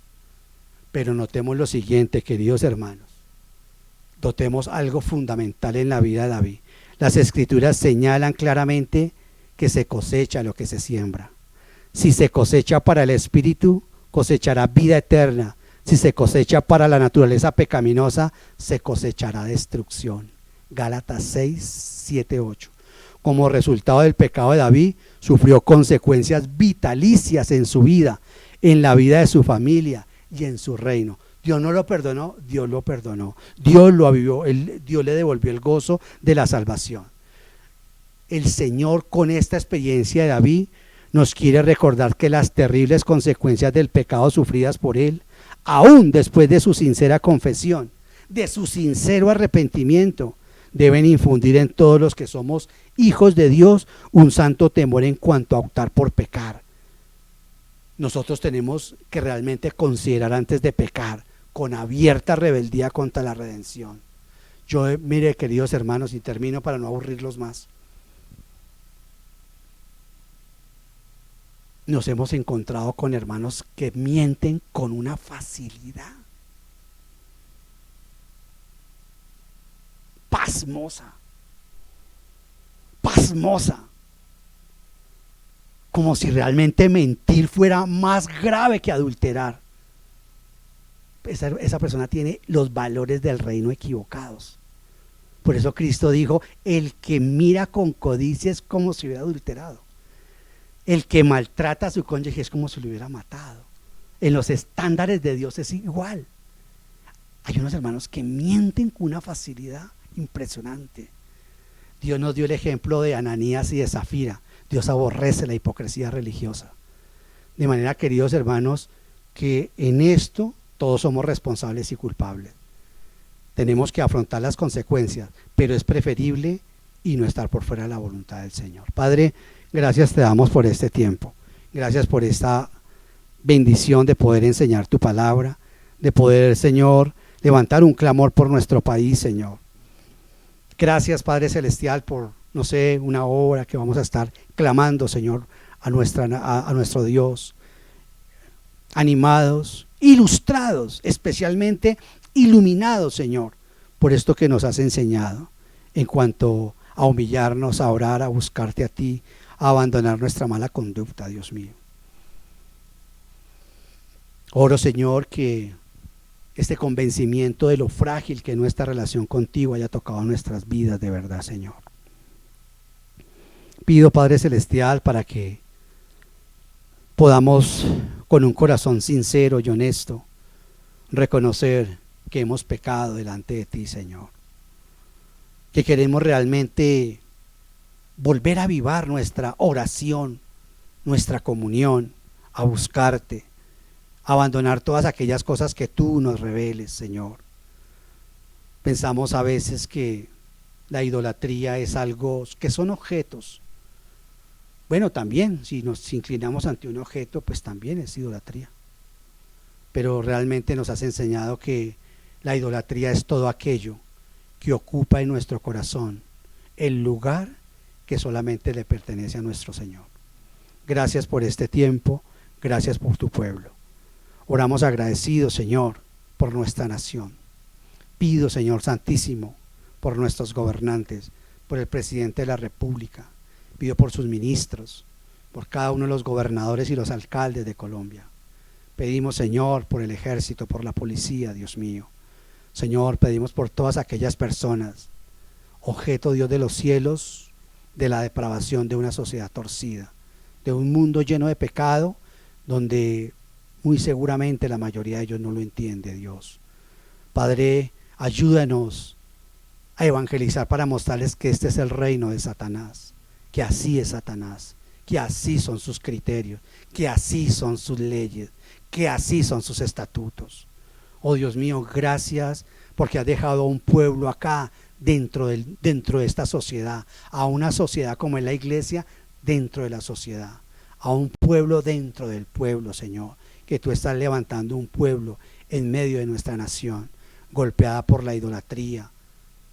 [SPEAKER 1] Pero notemos lo siguiente, queridos hermanos. Notemos algo fundamental en la vida de David. Las escrituras señalan claramente que se cosecha lo que se siembra. Si se cosecha para el espíritu, cosechará vida eterna. Si se cosecha para la naturaleza pecaminosa, se cosechará destrucción. Gálatas 6, 7, 8. Como resultado del pecado de David, sufrió consecuencias vitalicias en su vida, en la vida de su familia y en su reino. Dios no lo perdonó, Dios lo perdonó. Dios lo avivó, Dios le devolvió el gozo de la salvación. El Señor, con esta experiencia de David, nos quiere recordar que las terribles consecuencias del pecado sufridas por él, aún después de su sincera confesión, de su sincero arrepentimiento, deben infundir en todos los que somos hijos de Dios un santo temor en cuanto a optar por pecar. Nosotros tenemos que realmente considerar antes de pecar, con abierta rebeldía contra la redención. Mire, queridos hermanos, y termino para no aburrirlos más. Nos hemos encontrado con hermanos que mienten con una facilidad pasmosa, como si realmente mentir fuera más grave que adulterar. Esa persona tiene los valores del reino equivocados. Por eso Cristo dijo, el que mira con codicia es como si hubiera adulterado. El que maltrata a su cónyuge es como si lo hubiera matado. En los estándares de Dios es igual. Hay unos hermanos que mienten con una facilidad impresionante. Dios nos dio el ejemplo de Ananías y de Zafira. Dios aborrece la hipocresía religiosa. De manera, queridos hermanos, que en esto todos somos responsables y culpables. Tenemos que afrontar las consecuencias, pero es preferible y no estar por fuera de la voluntad del Señor. Padre, gracias te damos por este tiempo. Gracias por esta bendición de poder enseñar tu palabra, de poder, Señor, levantar un clamor por nuestro país, Señor. Gracias, Padre Celestial, por, no sé, una hora que vamos a estar clamando, Señor, a nuestro Dios, animados, ilustrados, especialmente iluminados, Señor, por esto que nos has enseñado, en cuanto a humillarnos, a orar, a buscarte a ti, a abandonar nuestra mala conducta, Dios mío. Oro, Señor, que este convencimiento de lo frágil que nuestra relación contigo haya tocado nuestras vidas de verdad, Señor. Pido, Padre Celestial, para que podamos, con un corazón sincero y honesto, reconocer que hemos pecado delante de ti, Señor. Que queremos realmente volver a avivar nuestra oración, nuestra comunión, a buscarte, abandonar todas aquellas cosas que tú nos reveles, Señor. Pensamos a veces que la idolatría es algo que son objetos. Bueno, también, si nos inclinamos ante un objeto, pues también es idolatría. Pero realmente nos has enseñado que la idolatría es todo aquello que ocupa en nuestro corazón el lugar que solamente le pertenece a nuestro Señor. Gracias por este tiempo, gracias por tu pueblo. Oramos agradecidos, Señor, por nuestra nación. Pido, Señor Santísimo, por nuestros gobernantes, por el presidente de la República. Pido por sus ministros, por cada uno de los gobernadores y los alcaldes de Colombia. Pedimos, Señor, por el ejército, por la policía, Dios mío. Señor, pedimos por todas aquellas personas, objeto, Dios de los cielos, de la depravación de una sociedad torcida, de un mundo lleno de pecado, donde muy seguramente la mayoría de ellos no lo entiende, Dios. Padre, ayúdanos a evangelizar para mostrarles que este es el reino de Satanás, que así es Satanás, que así son sus criterios, que así son sus leyes, que así son sus estatutos. Oh Dios mío, gracias porque has dejado a un pueblo acá dentro de esta sociedad, a una sociedad como es la iglesia dentro de la sociedad, a un pueblo dentro del pueblo, Señor, que tú estás levantando un pueblo en medio de nuestra nación, golpeada por la idolatría,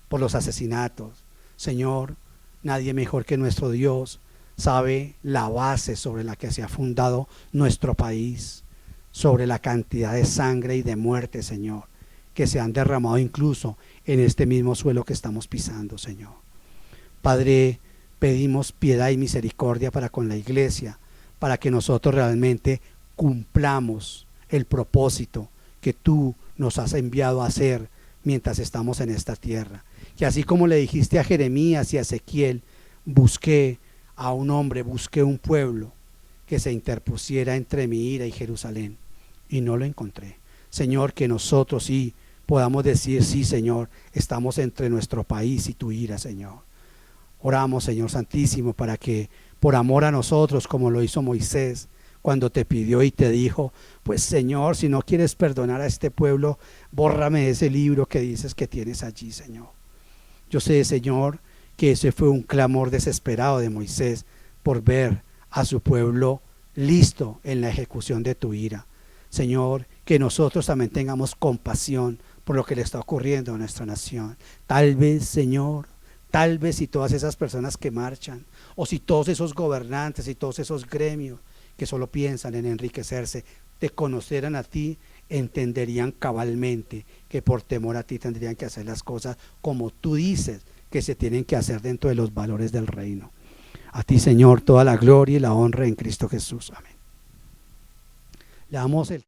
[SPEAKER 1] por los asesinatos. Señor, nadie mejor que nuestro Dios sabe la base sobre la que se ha fundado nuestro país, sobre la cantidad de sangre y de muerte, Señor, que se han derramado incluso en este mismo suelo que estamos pisando, Señor. Padre, pedimos piedad y misericordia para con la iglesia, para que nosotros realmente cumplamos el propósito que tú nos has enviado a hacer mientras estamos en esta tierra. Que así como le dijiste a Jeremías y a Ezequiel, busqué a un hombre, busqué un pueblo que se interpusiera entre mi ira y Jerusalén, y no lo encontré. Señor, que nosotros sí podamos decir, sí, Señor, estamos entre nuestro país y tu ira, Señor. Oramos, Señor Santísimo, para que por amor a nosotros, como lo hizo Moisés, cuando te pidió y te dijo, pues Señor, si no quieres perdonar a este pueblo, bórrame ese libro que dices que tienes allí, Señor. Yo sé, Señor, que ese fue un clamor desesperado de Moisés por ver a su pueblo listo en la ejecución de tu ira. Señor, que nosotros también tengamos compasión por lo que le está ocurriendo a nuestra nación. Tal vez, Señor, tal vez si todas esas personas que marchan, o si todos esos gobernantes y todos esos gremios que solo piensan en enriquecerse, te conocieran a ti, entenderían cabalmente que por temor a ti tendrían que hacer las cosas como tú dices que se tienen que hacer dentro de los valores del reino. A ti, Señor, toda la gloria y la honra en Cristo Jesús. Amén. Le damos el...